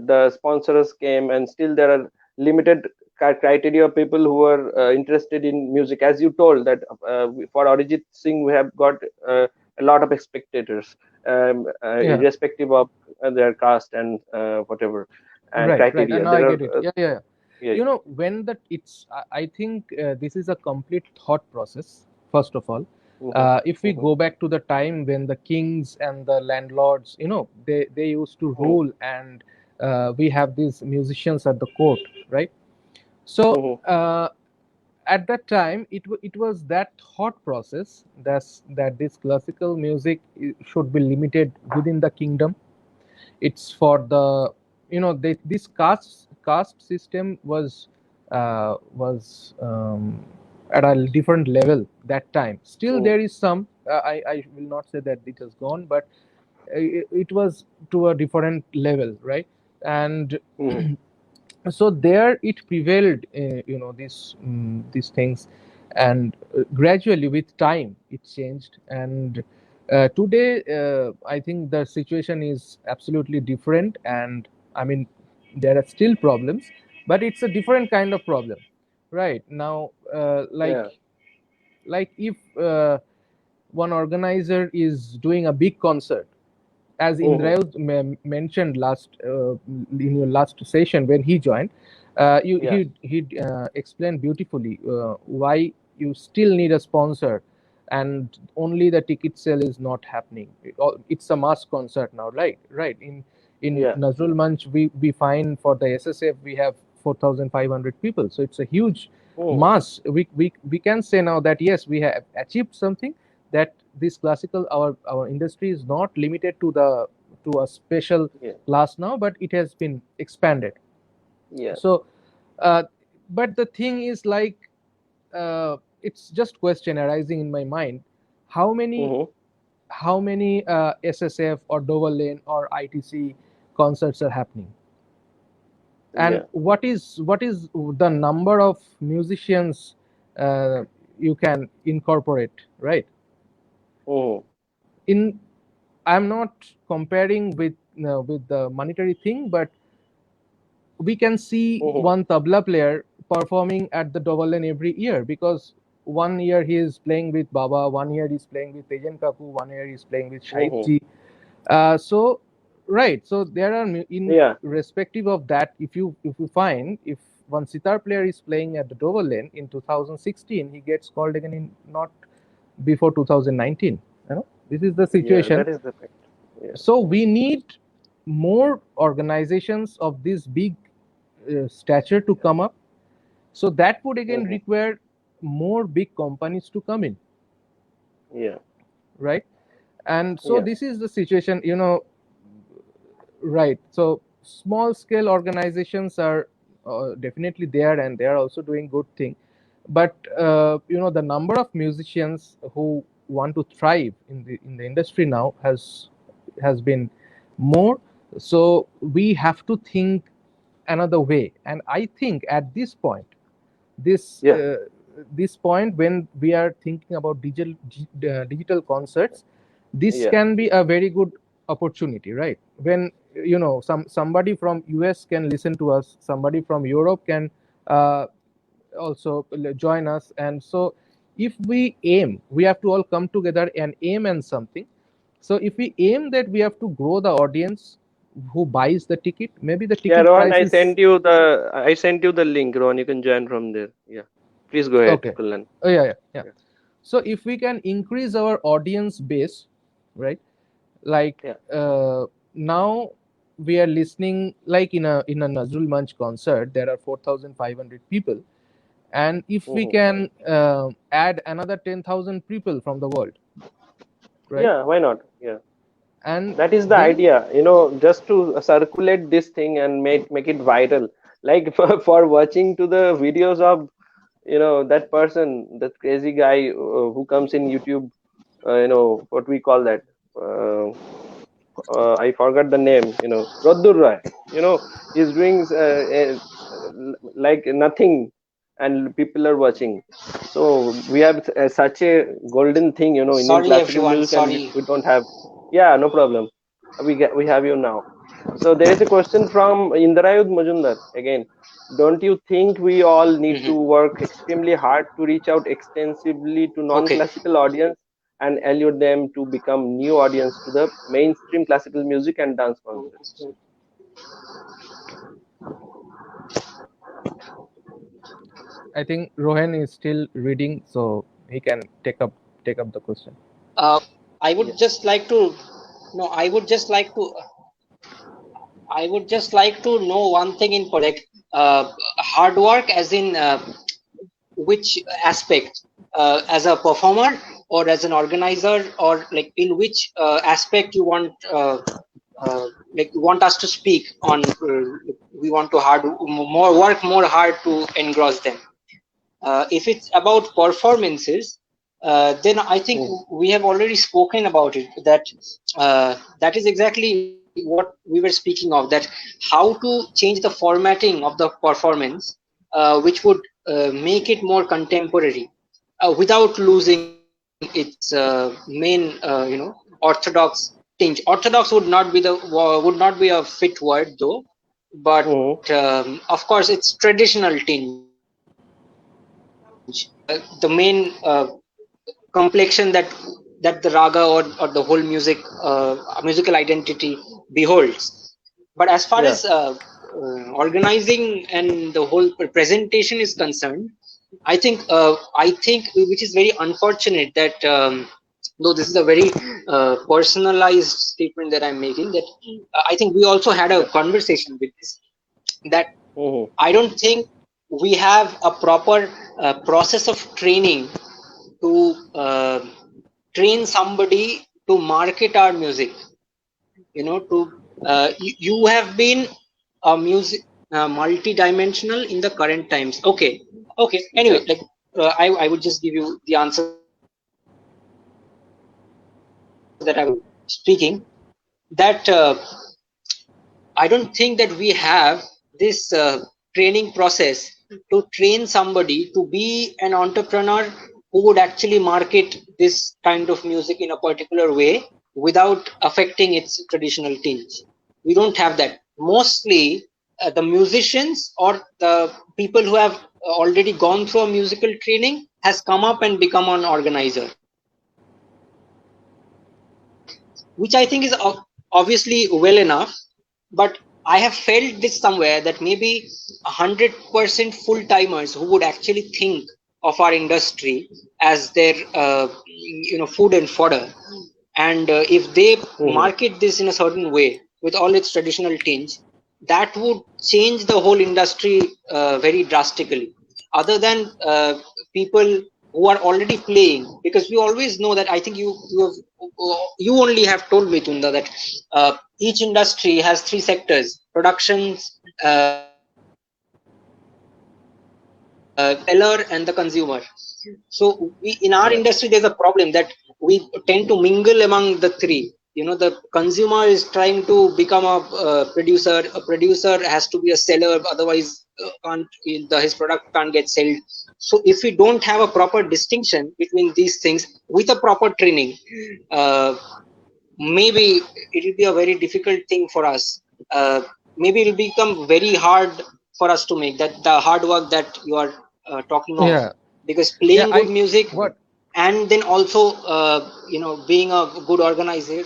the sponsors came, and still there are limited criteria of people who are interested in music. As you told that for Arijit Singh we have got a lot of spectators, Yeah. irrespective of their caste and whatever and Right. Right. criteria. And now I There get it. are Yeah. Yeah. Yeah. yeah. You know, when that it's, I think this is a complete thought process. First of all, Mhm, if we mhm, go back to the time when the kings and the landlords, you know, they used to mhm, rule, and we have these musicians at the court, right? So mhm, at that time, it was that thought process that this classical music should be limited within the kingdom. It's for the, you know, this caste system was at a different level that time. Still mhm. there is some, I will not say that it has gone, but it was to a different level, right? And Mhm. so there it prevailed, you know, these things, and gradually with time it changed. And today I think the situation is absolutely different. And I mean, there are still problems, but it's a different kind of problem right now. Yeah. Like if one organizer is doing a big concert, as Mhm. Indrayud mentioned last in your last session when he joined, Yeah. he explained beautifully why you still need a sponsor, and only the ticket sale is not happening. It's a mass concert now, right? Right. In Yeah. Nazrul Manch, we find for the SSF we have 4,500 people, so it's a huge Mhm. mass. We can say now that yes, we have achieved something, that this classical, our industry is not limited to the to a special Yeah. class now, but it has been expanded. Yeah. So but the thing is like, it's just question arising in my mind: how many Mhm. SSF or double lane or ITC concerts are happening, and Yeah. what is the number of musicians you can incorporate, right? Mhm. In I'm not comparing with the monetary thing, but we can see Mhm. one tabla player performing at the double lane every year, because one year he is playing with Baba, one year he's playing with Tejan Kapu, one year he's playing with Shahid Mhm. Ji. So right, so there are in Yeah. respective of that, if you find, if one sitar player is playing at the double lane in 2016, he gets called again in not before 2019. You know, this is the Yeah. situation. That is the fact. Yeah. So we need more organizations of this big stature to come up, so that would again Mhm. require more big companies to come in, Yeah. right? And so Yeah. this is the situation, you know, right? So small scale organizations are definitely there, and they are also doing good thing, but you know, the number of musicians who want to thrive in the industry now has been more. So we have to think another way, and I think at this point, this Yeah. this point when we are thinking about digital concerts, this Yeah. can be a very good opportunity, right? When you know, somebody from US can listen to us, somebody from Europe can uh, also join us, and so if we aim, we have to all come together and aim and something. So if we aim that we have to grow the audience who buys the ticket, maybe the Yeah, ticket Rohan, price is I sent you the link, Rohan. You can join from there. Yeah. Please go ahead, okay. Kullan. Oh yeah, yeah, yeah. Yeah. So if we can increase our audience base, right? Like Yeah. now we are listening, like in a Nazrul Manch concert, there are 4,500 people, and if we Hmm. can add another 10,000 people from the world, right? Yeah, why not? Yeah. And That is the then idea, just to circulate this thing and make it viral. Like for watching to the videos of, that person, that crazy guy who comes in YouTube, what we call that. Uh, I forgot the name, Roddur Roy. He's doing like nothing, and people are watching. So we have such a golden thing, Indian Sorry, classical everyone. music, and we, Sorry. we don't have. Yeah, no problem. We have you now. So there is a question from Indrayud Majumdar again. Don't you think we all need to Mhm. work extremely hard to reach out extensively to Okay. non-classical audience and allure them to become new audience to the mainstream classical music and dance concerts? I think Rohan is still reading, so he can take up the question. Uh, I Yeah. would just like to. No, I would just like to know one thing in like hard work, as in which aspect, as a performer or as an organizer, or like in which aspect you want, like you want us to speak on. We want to work more hard to engross them. If it's about performances, then I think Mhm. we have already spoken about it. That is exactly what we were speaking of. That how to change the formatting of the performance, which would make it more contemporary, without losing its main, orthodox tinge. Orthodox would not be a fit word though, but Mhm. of course it's traditional tinge, the main complexion that the raga, or the whole musical identity beholds. But as far Yeah. as organizing and the whole presentation is concerned, I think which is very unfortunate that, though this is a very personalized statement that I'm making, that I think we also had a Yeah. conversation with this, that Mhm. I don't think we have a proper process of training to train somebody to market our music. You have been a music multi-dimensional in the current times. Okay. Yeah. Anyway, like I would just give you the answer that I was speaking. That I don't think that we have this training process to train somebody to be an entrepreneur who would actually market this kind of music in a particular way without affecting its traditional tinge. We don't have that. Mostly, the musicians or the people who have already gone through a musical training has come up and become an organizer, which I think is obviously well enough. But I have felt this somewhere, that maybe 100% full timers who would actually think of our industry as their food and fodder, and if they Mhm. market this in a certain way with all its traditional tinge, that would change the whole industry very drastically. Other than people who are already playing, because we always know that, I think you only have told me, Tunda, that each industry has three sectors: productions, seller, and the consumer. So in our Yeah. industry, there's a problem that we tend to mingle among the three. The consumer is trying to become a producer. A producer has to be a seller, otherwise his product can't get sold. So if we don't have a proper distinction between these things with a proper training, uh, maybe it will be a very difficult thing for us. Maybe it will become very hard for us to make that, the hard work that you are talking of. Yeah. because Yeah, playing good music what and then also being a good organizer.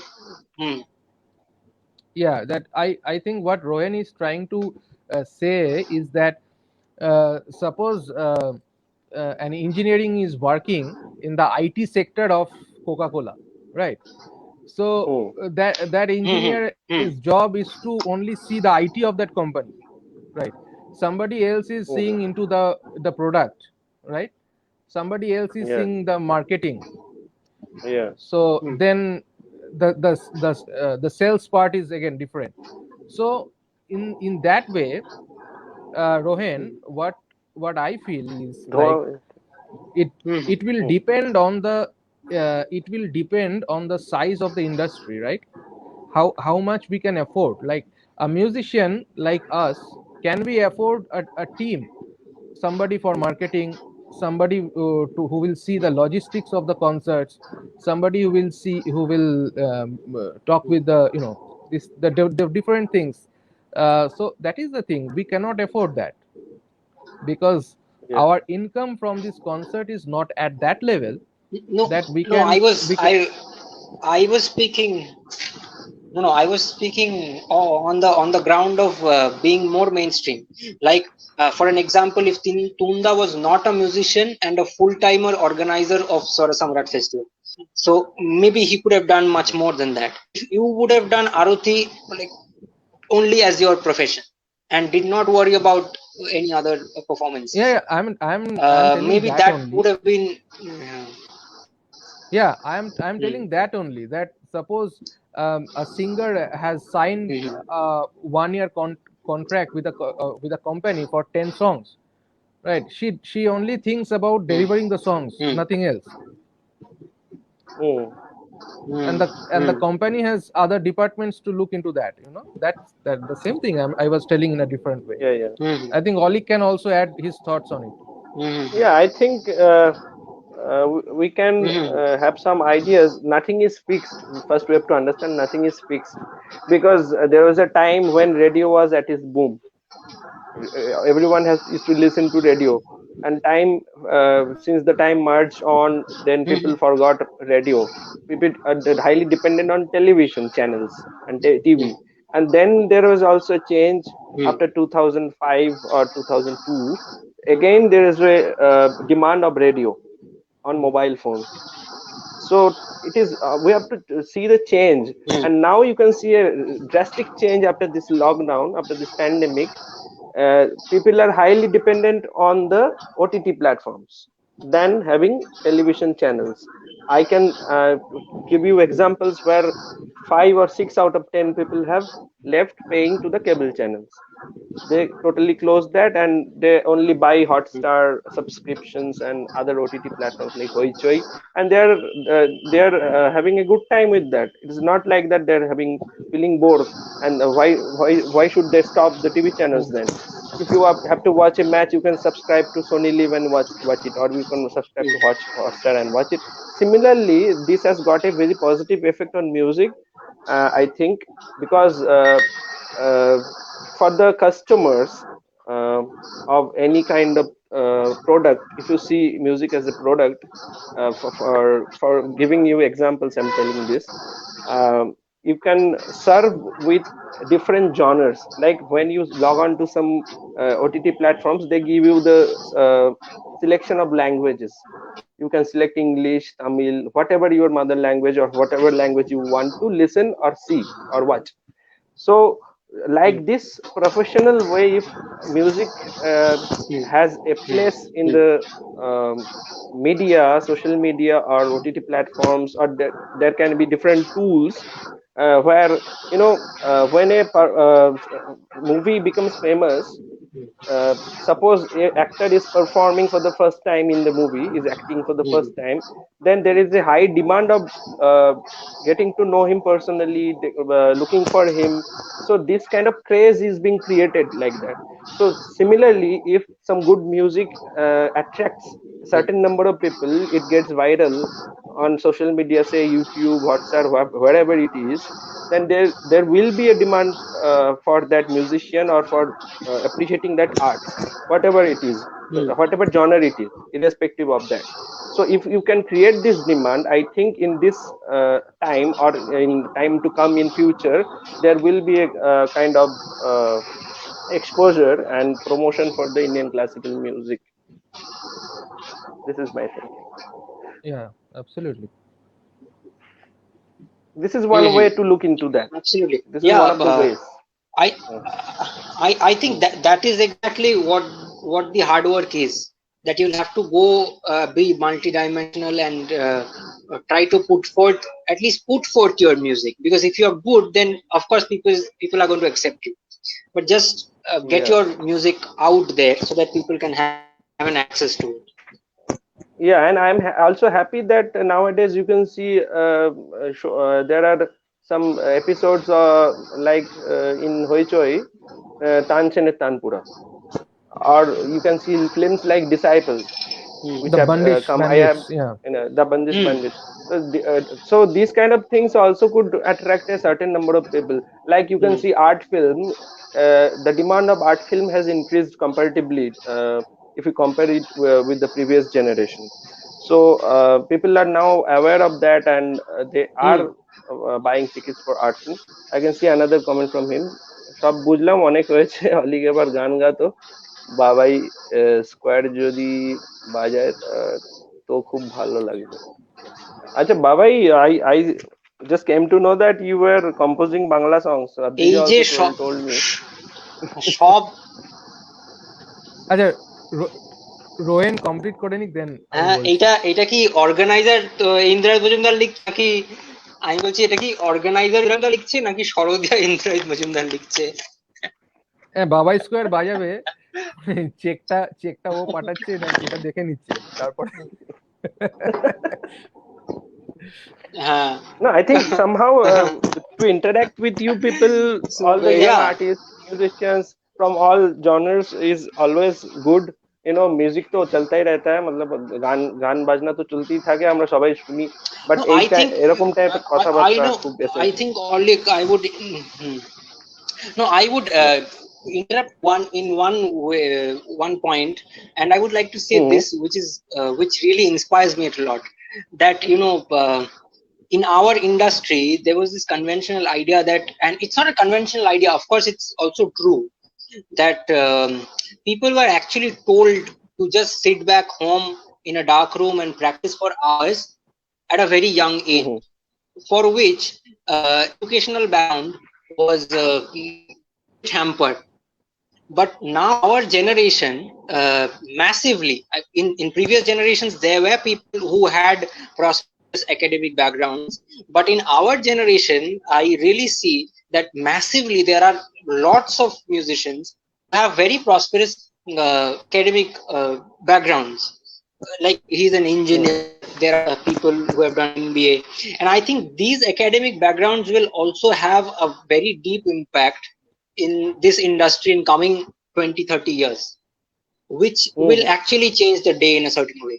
Hmm. yeah, that I think what Rohan is trying to say is that suppose an engineering is working in the IT sector of Coca-Cola, right? So Hmm. that Hmm. engineer's Hmm. job is to only see the IT of that company, right? Somebody else is Hmm. seeing into the product, right? Somebody else is Yeah. seeing the marketing. Yeah. So Hmm. then the sales part is again different. So in that way, Rohan, what I feel is like Dhoa- it Hmm. it will hmm. depend on the size of the industry, right? How much we can afford. Like a musician like us, can we afford a team, somebody for marketing, somebody who will see the logistics of the concerts, somebody who will talk with the the different things. So that is the thing, we cannot afford that, because Yeah. our income from this concert is not at that level No, that we no, can we can I was speaking. No, no, I was speaking on the ground of being more mainstream. Like, for an example, if Tunda was not a musician and a full timer organizer of Swara Samrat Festival, so maybe he could have done much more than that. If you would have done Aruti like only as your profession and did not worry about any other yeah, performances, yeah, I'm telling maybe that that would only. have been. Yeah, I'm Hmm, telling that only, that suppose a singer has signed hmm, a 1 year contract with a company for 10 songs, right? She only thinks about hmm, delivering the songs, hmm, nothing else. Hmm. And hmm, the hmm, company has other departments to look into that, that's that the same thing I was telling in a different way. Yeah. Yeah. hmm, I think Oli can also add his thoughts on it. hmm, Yeah. I think we can hmm, have some ideas. Nothing is fixed. First, we have to understand nothing is fixed, because there was a time when radio was at its boom. Everyone has used to listen to radio, and time since the time merged on, then hmm, people forgot radio. People are highly dependent on television channels and hmm, TV. And then there was also a change hmm, after 2005 or 2002. Again there is a demand of radio on mobile phones. So it is we have to see the change. hmm, And now you can see a drastic change after this lockdown, after this pandemic. People are highly dependent on the OTT platforms than having television channels. I can give you examples where 5 or 6 out of 10 people have left paying to the cable channels. They totally closed that, and they only buy Hotstar subscriptions and other OTT platforms like Hoichoi, and they're having a good time with that. It is not like that they're having feeling bored. And why should they stop the TV channels then? If you have to watch a match, you can subscribe to Sony Live and watch it, or you can subscribe to Hotstar and watch it. Similarly, this has got a very positive effect on music, I think, because uh, for the customers uh, of any kind of product, if you see music as a product, for giving you examples, I'm telling this. You can serve with different genres. Like when you log on to some OTT platforms, they give you the selection of languages. You can select English, Tamil, whatever your mother language or whatever language you want to listen or see or watch. So like this professional way, if music hmm, has a hmm, place in hmm, the um, media, social media or OTT platforms, or there can be different tools where when a movie becomes famous. Suppose a actor is performing for the first time in the movie, is acting for the hmm, first time, then there is a high demand of uh, getting to know him personally, looking for him. So this kind of craze is being created like that. So similarly, if some good music attracts certain number of people, it gets viral on social media, say YouTube, WhatsApp, wherever it is, then there will be a demand for that musician, or for appreciating that art, whatever it is, Hmm. whatever genre it is, irrespective of that. So if you can create this demand, I think in this time, or in time to come in future, there will be a kind of exposure and promotion for the Indian classical music. This is my thinking. Yeah, absolutely. This is one way Hmm. to look into that. Absolutely. This is Yeah. one of the ways. I, Mm. I think that is exactly what the hard work is. That you'll have to go be multidimensional and try to put forth your music. Because if you're good, then of course people are going to accept you. But just get Yeah. your music out there so that people can have an access to it. Yeah, and I'm also happy that nowadays you can see there are some episodes like in Hoichoi, Tanchene Tanpura, or you can see films like Disciples, Hmm. which The have Bandish come. I have, bandits. Yeah. the Bandish Hmm. Bandit. So these kind of things also could attract a certain number of people. Like you can Hmm. see art film, the demand of art film has increased comparatively, if you compare it with the previous generation. So people are now aware of that, and they Hmm. are buying tickets for art film. I can see another comment from him. সব বুঝলাম, অনেক হয়েছে, অলিক এবার গান গাতো, বাবাই square যদি বাজায় তো খুব ভালো লাগবে। আচ্ছা বাবাই, I just came to know that you were composing Bangla songs. Abdija এই যে also told me. সব আচ্ছা, রোহেন কমপ্লিট করে নিক, দেন আমি হ্যাঁ, বলছি। এটা কি অর্গানাইজার ইন্দ্রাজ মজুমদার লিখছে নাকি? আমি বলছি এটা কি অর্গানাইজার ইন্দ্রাজ লিখছে নাকি সরোদিয়া ইন্দ্রাজ মজুমদার লিখছে? হ্যাঁ, বাবাই স্কোয়ার বাজাবে, চেকটা ও পাঠাচ্ছে, এটা দেখে নিচ্ছে তারপরে। হ্যাঁ। No, I think somehow to interact with you people, So, all the young yeah. artists, musicians from all genres is always good. music তো চলতেই रहता है, मतलब গান গান বাজনা তো চলতেই থাকে, আমরা সবাই শুনি, বাট No, I এইটা think এরকম টাইপের I কথাবার্তা know. খুব I essential. think only I would. No, I would interrupt one point, and I would like to say hmm this, which really inspires me a lot. That in our industry there was this conventional idea that, and it's not a conventional idea. Of course, it's also true that people were actually told to just sit back home in a dark room and practice for hours at a very young age, hmm for which educational background was bit hampered. But now our generation, massively, in previous generations there were people who had prosperous academic backgrounds, but in our generation I really see that massively there are lots of musicians who have very prosperous academic backgrounds. Like he's an hmm engineer, there are people who have done MBA, and I think these academic backgrounds will also have a very deep impact in this industry in coming 20-30 years, which hmm will actually change the day in a certain way.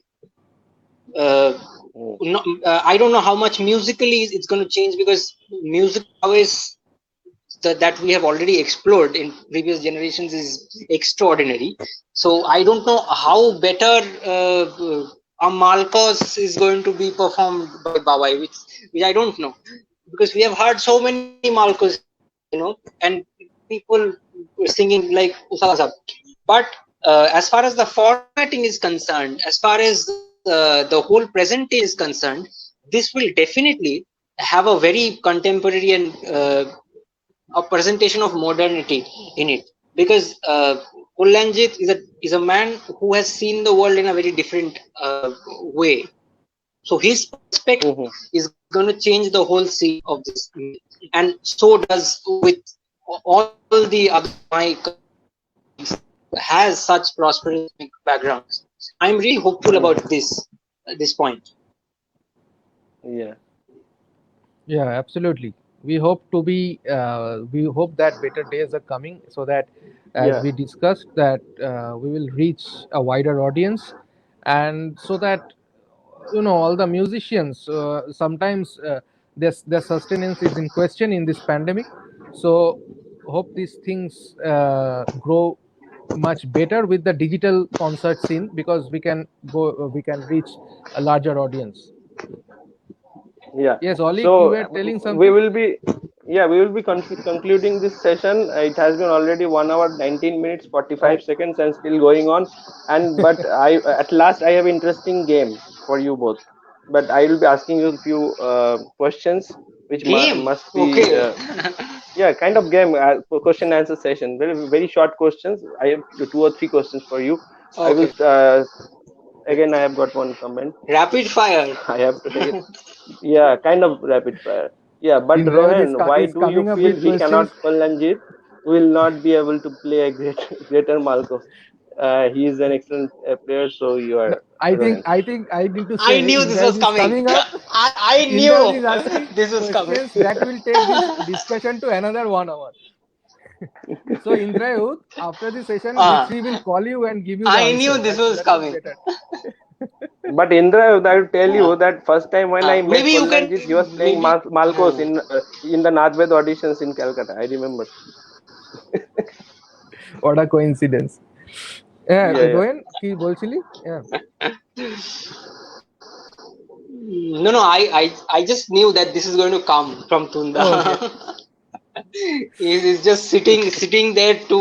uh, hmm I don't know how much musically it's going to change, because music always that we have already explored in previous generations is extraordinary. So I don't know how better a Malkos is going to be performed by Bawai, which I don't know, because we have heard so many Malkos, and people singing like Usasa. But as far as the formatting is concerned, as far as the whole presentation is concerned, this will definitely have a very contemporary and a presentation of modernity in it, because Kalyanjit is a man who has seen the world in a very different way. So his perspective hmm is going to change the whole scene of this, and so does with all the other my colleagues has such prosperous backgrounds. I'm really hopeful about hmm this point. yeah Yeah, absolutely. We hope that better days are coming, so that, as yeah we discussed, that we will reach a wider audience, and so that all the musicians sometimes their sustenance is in question in this pandemic. So hope these things grow much better with the digital concert scene, because we can reach a larger audience. Yeah. Yes, Olik, you So were telling we something. will be, yeah, we will be concluding this session. It has been already 1 hour, 19 minutes, 45 Oh. seconds, and still going on. And but I at last I have interesting game for you both. But I will be asking you a few questions, which Game. must be Okay. yeah, kind of game, question answer session. Very short questions. I have two or three questions for you. I will Okay. again. I have got one comment. Rapid fire. I have to take it. Yeah, kind of rapid fire. Yeah, but Indrayod Rohan, why is do you coming up feel with he cannot questions. Kalyanjit will not be able to play a greater Malcolm? He is an excellent player, so you No, are Rohan. I need to I say knew this was Indrayod is coming. coming up. I Indrayod is knew asking this was coming. questions that will take this discussion to another 1 hour. So Indrayud, after the session, Ah, Mitri will call you and give you the I knew answer. this was That will be coming. better. But Indra, I will tell Ah, you that first time when I met maybe you can. Kalyanjit, he was playing Maybe. Malkos in the Nadved auditions in Calcutta. I remember. What a coincidence. Yeah, Yeah, yeah. Rohan, কি বলছিলি? Yeah. No, no. I just knew that this is going to come from Tunda. Oh, okay. He's just sitting there to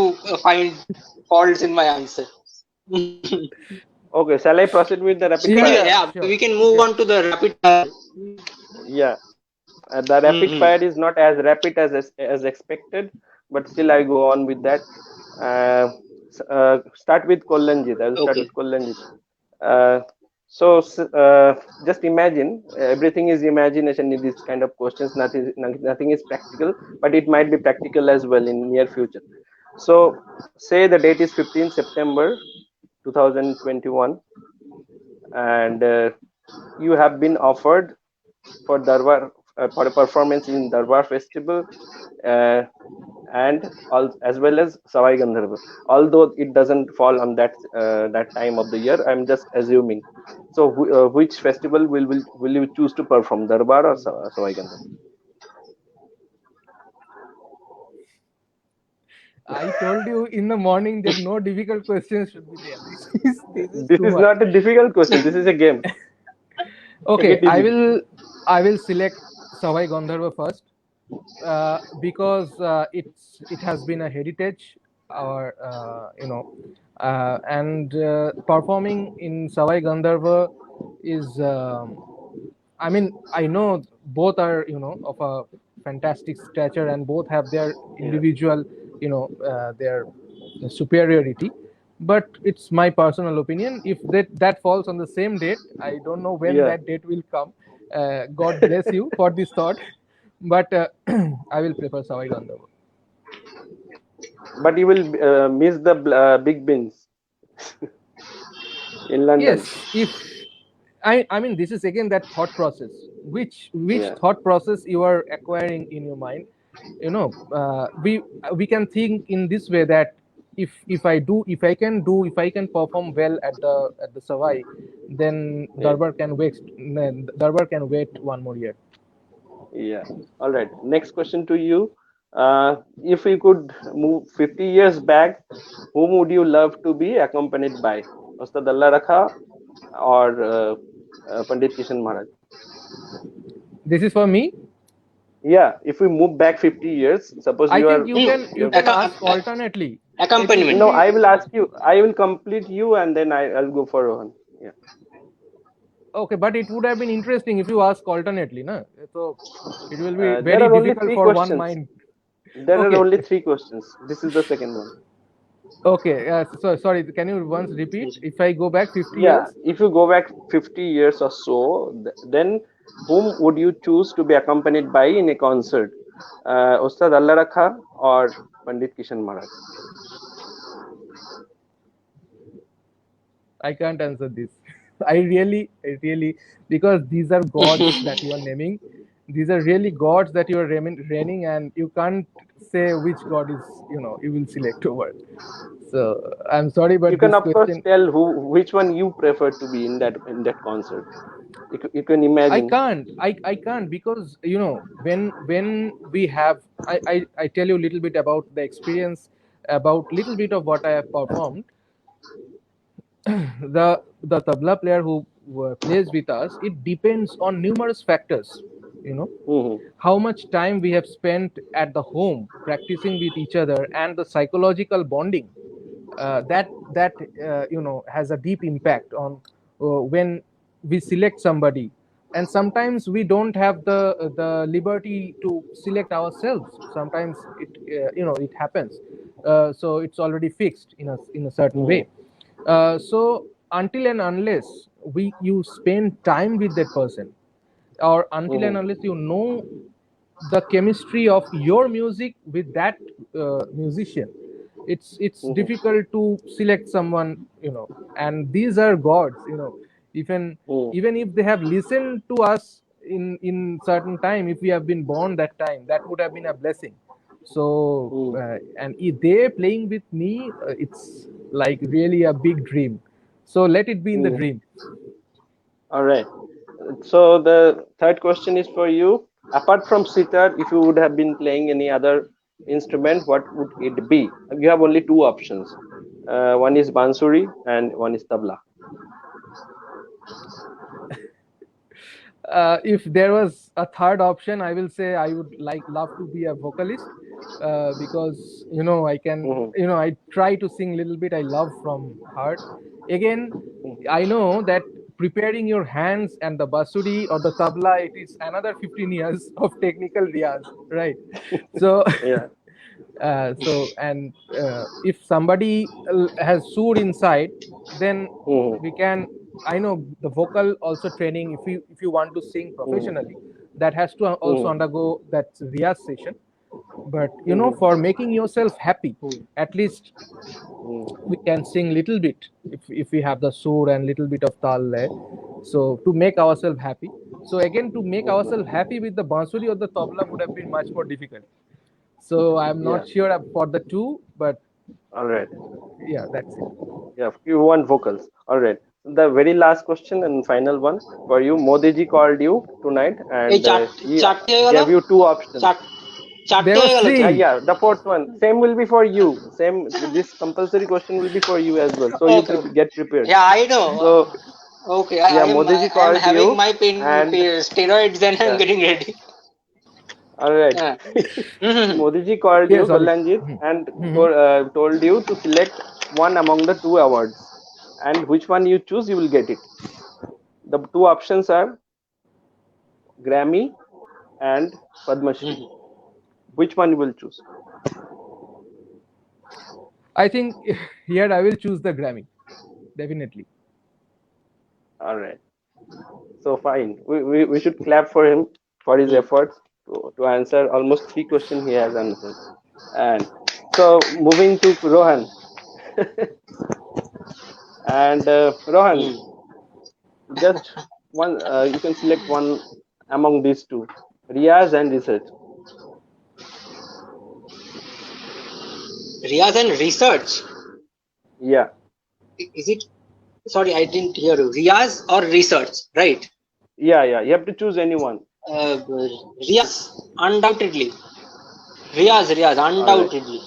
find faults in my answer. Okay, shall I proceed with the rapid Yeah, Anyway, fire? yeah, yeah, sure. we can move Yeah. on to the rapid fire. Yeah. The rapid Mm-hmm. fire is not as rapid as expected, but still I go on with that. Start with Kollanjit. I will start Okay. with Kollanjit. Uh, just imagine, everything is imagination in these kind of questions. Nothing is practical, but it might be practical as well in near future. So say the date is 15 September 2021, and you have been offered for Darbar for a performance in Darbar Festival, uh, and as well as Savai Gandharva. Although it doesn't fall on that time of the year, I'm just assuming. So, which festival will you choose to perform, Darbar or Savai Gandharva? I told you in the morning that no difficult questions should be there. This is This too is much. not a difficult question. This is a game. Take Okay, it easy. I will select Savai Gandharva first, because it has been a heritage, or and performing in Savai Gandharva is. I mean, I know both are of a fantastic stature, and both have their Yeah. individual their superiority. But it's my personal opinion. If that falls on the same date, I don't know when Yeah. that date will come. God bless you for this thought, but I will prefer Savai Gandharva. But you will miss the big bins in London. Yes, if I mean, this is again that thought process. Which Yeah. thought process you are acquiring in your mind? We can think in this way, that if I can perform well at the Savai, then Yeah. Darbar can wait 1 more year. Yeah. All right. Next question to you. If you could move 50 years back, whom would you love to be accompanied by? Ustad Allah Rakha or Pandit Kishan Maharaj? This is for me. Yeah. If we move back 50 years, suppose I you think are. you can You you have, can ask alternately. It Accompaniment. will no, be I will ask you. I will complete you, and then I'll go for Rohan. Yeah. okay, but it would have been interesting if you ask alternately, na? So it will be There very are only difficult three for one questions. mind. There are Okay, only three questions. This is the second one. okay. So sorry. Can you once repeat? If I go back 50 Yeah, years, if you go back 50 years or so, then whom would you choose to be accompanied by in a concert? Ustad Allah Rakha or Pandit Kishan Maharaj? I can't answer this. I really, because these are gods that you are naming. These are really gods that you are reigning, and you can't say which god is you will select over. So I'm sorry, You but can this of course question tell which one you prefer to be in that concert. You can I imagine. can't. I can't because when we have I tell you a little bit about the experience, about little bit of what I have performed. The tabla player who plays with us, it depends on numerous factors. You know Mhm. how much time we have spent at the home practicing with each other, and the psychological bonding that has a deep impact on when we select somebody. And sometimes we don't have the liberty to select ourselves. Sometimes it happens. So it's already fixed in a certain Mhm. way. So until and unless we you spend time with that person, or until and Mhm. unless you know the chemistry of your music with that musician, it's Mhm. difficult to select someone. And these are gods. Even Mhm. even if they have listened to us in certain time, if we have been born that time, that would have been a blessing. So Mhm. and if they playing with me, it's like really a big dream. So let it be in the Mhm. dream. All right. So the third question is for you. Apart from sitar, if you would have been playing any other instrument, what would it be? You have only two options. One is bansuri and one is tabla. If there was a third option, I will say I would love to be a vocalist, because I can, Mhm. I try to sing a little bit. I love from heart. Again, Mhm. I know that preparing your hands and the basuri or the tabla, it is another 15 years of technical riyaz, right? So Yeah. and if somebody has soor inside, then Mhm. we can, I know the vocal also training, if you want to sing Mhm. professionally, that has to also Mhm. undergo that riyaz session. But Mhm. for making yourself happy, at least Mhm. we can sing little bit, if we have the sur and little bit of tal there, so to make ourselves happy. So again, to make Mhm. ourselves happy with the bansuri or the tabla would have been much more difficult. So I'm Yeah. not sure for the two, but All right. yeah, that's it. Yeah. You want vocals. All right. The very last question and final one for you. Modi ji called you tonight এই and he চারটে হয়ে গেল, gave you two options. চার- চারটে There হয়ে was গেল তো। three. Yeah, the fourth one. Same will be for you. Same. This compulsory question will be for you as well. So you Okay. get prepared. Yeah, I know. So Okay, yeah, I am Modi ji I am called you having my and steroids and I'm yeah. getting ready. All right. Yeah. Mhm. Modi ji called you, Yes, Oli. Kalyanjit, and Mhm. told you to select one among the two awards, and which one you choose, you will get it. The two options are Grammy and Padma Shri. Which one you will choose? I think here I will choose the Grammy, definitely. All right. So fine. We should clap for him for his efforts to answer almost three questions he has answered. And so moving to Rohan. And Rohan, just one. You can select one among these two, Riaz and research. Riyaz and research. Yeah. Is it? Sorry, I didn't hear you. Riyaz or research, right? Yeah. You have to choose anyone. Riyaz, undoubtedly. Riyaz, All right. undoubtedly.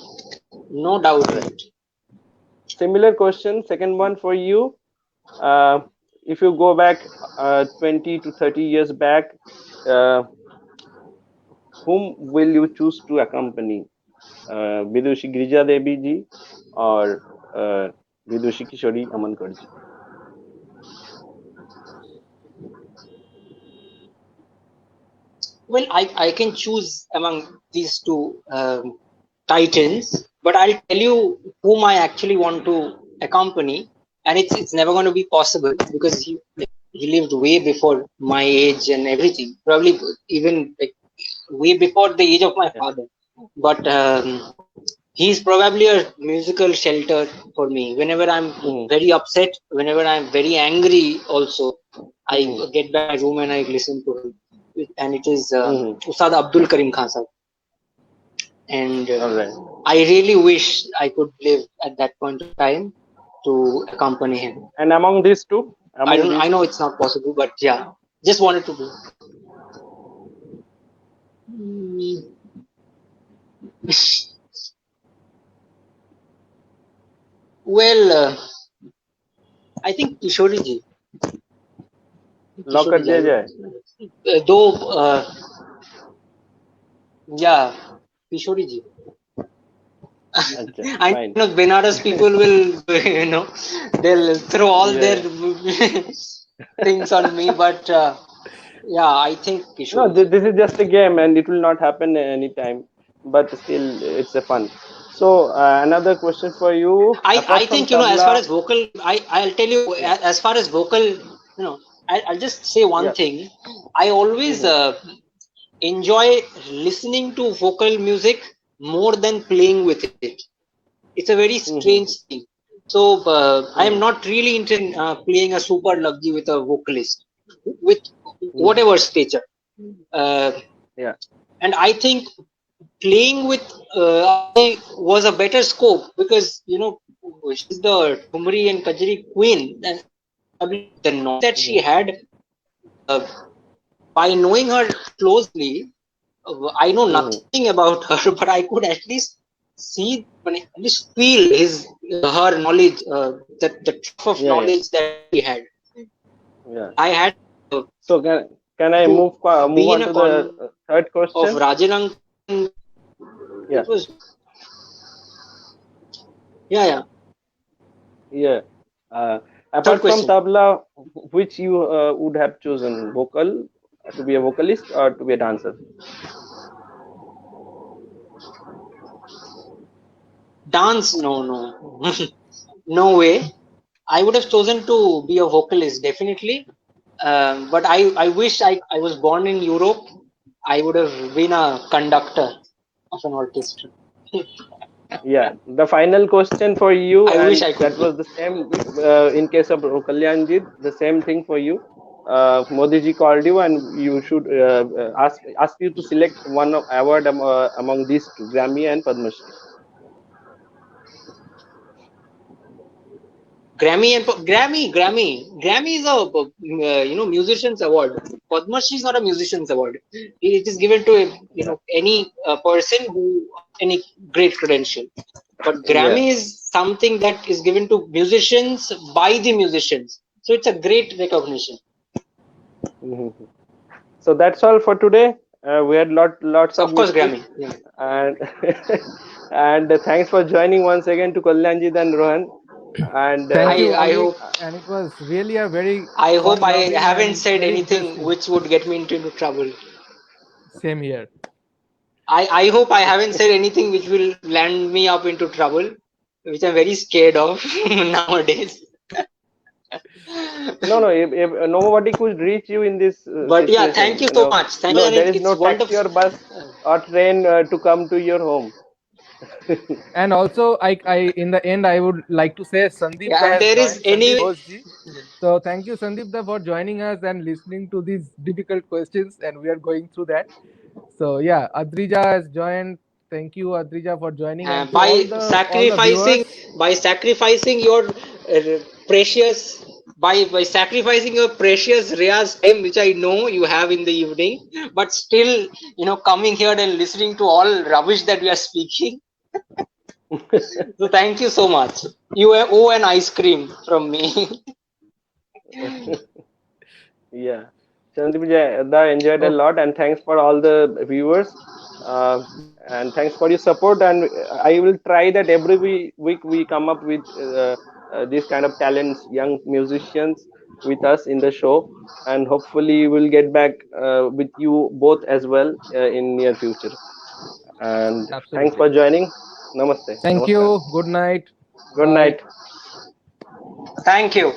No doubt All in right. it. Similar question. Second one for you. Uh, if you go back 20 to 30 years back, uh, whom will you choose to accompany? Vidushi Girija Devi ji or Vidushi Kishori Amankar ji? Well, I can choose among these two titans, but I'll tell you whom I actually want to accompany, and it's never going to be possible because he lived way before my age and everything, probably even like way before the age of my Yeah. father. But he's probably a musical shelter for me. Whenever I'm Mhm. very upset, whenever I'm very angry, also I Mhm. get back to my room and I listen to him, and it is Mhm. Ustad Abdul Karim Khan sir. And All right. I really wish I could live at that point of time to accompany him. And among these two, I know it's not possible, but yeah, just wanted to do. Mm. Well, I think Kishori ji. lock कर दिया जाए. Though, yeah, Kishori ji. अच्छा, I fine. know Benares people will, they'll throw all Yeah. their things on me, but yeah, I think No, Kishori. this is just a game, and it will not happen anytime. But still, it's a fun. So another question for you. I think as tabla, far as vocal, I'll tell you, yeah. as far as vocal, I'll just say one Yeah. thing. I always enjoy listening to vocal music more than playing with it. It's a very strange thing. So I am not really into playing a super luggy with a vocalist with whatever stature. Yeah. And I think playing with I was a better scope because she's the Thumri and Kajri queen, and the knowledge that she had, uh, by knowing her closely, I know nothing about her, but I could at least see, at least feel her knowledge, the trough of knowledge that she had. Yeah. I had. So can I move on to the third question? Of Rajan. Yeah. It was. Yeah. Yeah. Apart from tabla, which you would have chosen, vocal, to be a vocalist or to be a dancer? Dance, no. No way. I would have chosen to be a vocalist, definitely. But I wish I was born in Europe. I would have been a conductor of an orchestra. Yeah, the final question for you, I and wish I could that was the same in case of Kalyanjit, the same thing for you. Modi ji called you, and you should ask you to select one award among these two, Grammy and Padma Shri. Grammy is a musicians award. Padma Shri is not a musicians award. It is given to any person who any great credential. But Grammy is something that is given to musicians by the musicians. So it's a great recognition. So that's all for today. We had lots of course Grammy. Yeah. And and thanks for joining once again to Kalyanjit and Rohan. And thank you, I Ali, hope, and it was really a very I hope I fun-loving haven't and said very anything interesting. which would get me into trouble. Same here. I hope I haven't said anything which will land me up into trouble, which I'm very scared of nowadays. No, if nobody could reach you in this but situation, yeah, thank you so much. Thank you. There is it's no wonderful. taxi or bus or train to come to your home. And also, I in the end, I would like to say Sandeep Yeah, there is Sandeep anyway. Bose. So thank you, Sandeep for joining us and listening to these difficult questions, and we are going through that. So yeah, Adrija has joined. Thank you, Adrija, for joining, and to all the viewers. By sacrificing your precious by sacrificing your precious Riya's time, which I know you have in the evening, but still coming here and listening to all rubbish that we are speaking. So thank you so much. You owe an ice cream from me. Yeah, Sandeep, I enjoyed a lot, and thanks for all the viewers. And thanks for your support. And I will try that every week we come up with this kind of talents, young musicians with us in the show, and hopefully we'll get back with you both as well in near future. And thanks for joining. Namaste. Thank Namaskar. you. Good night. Good Bye. night. Thank you.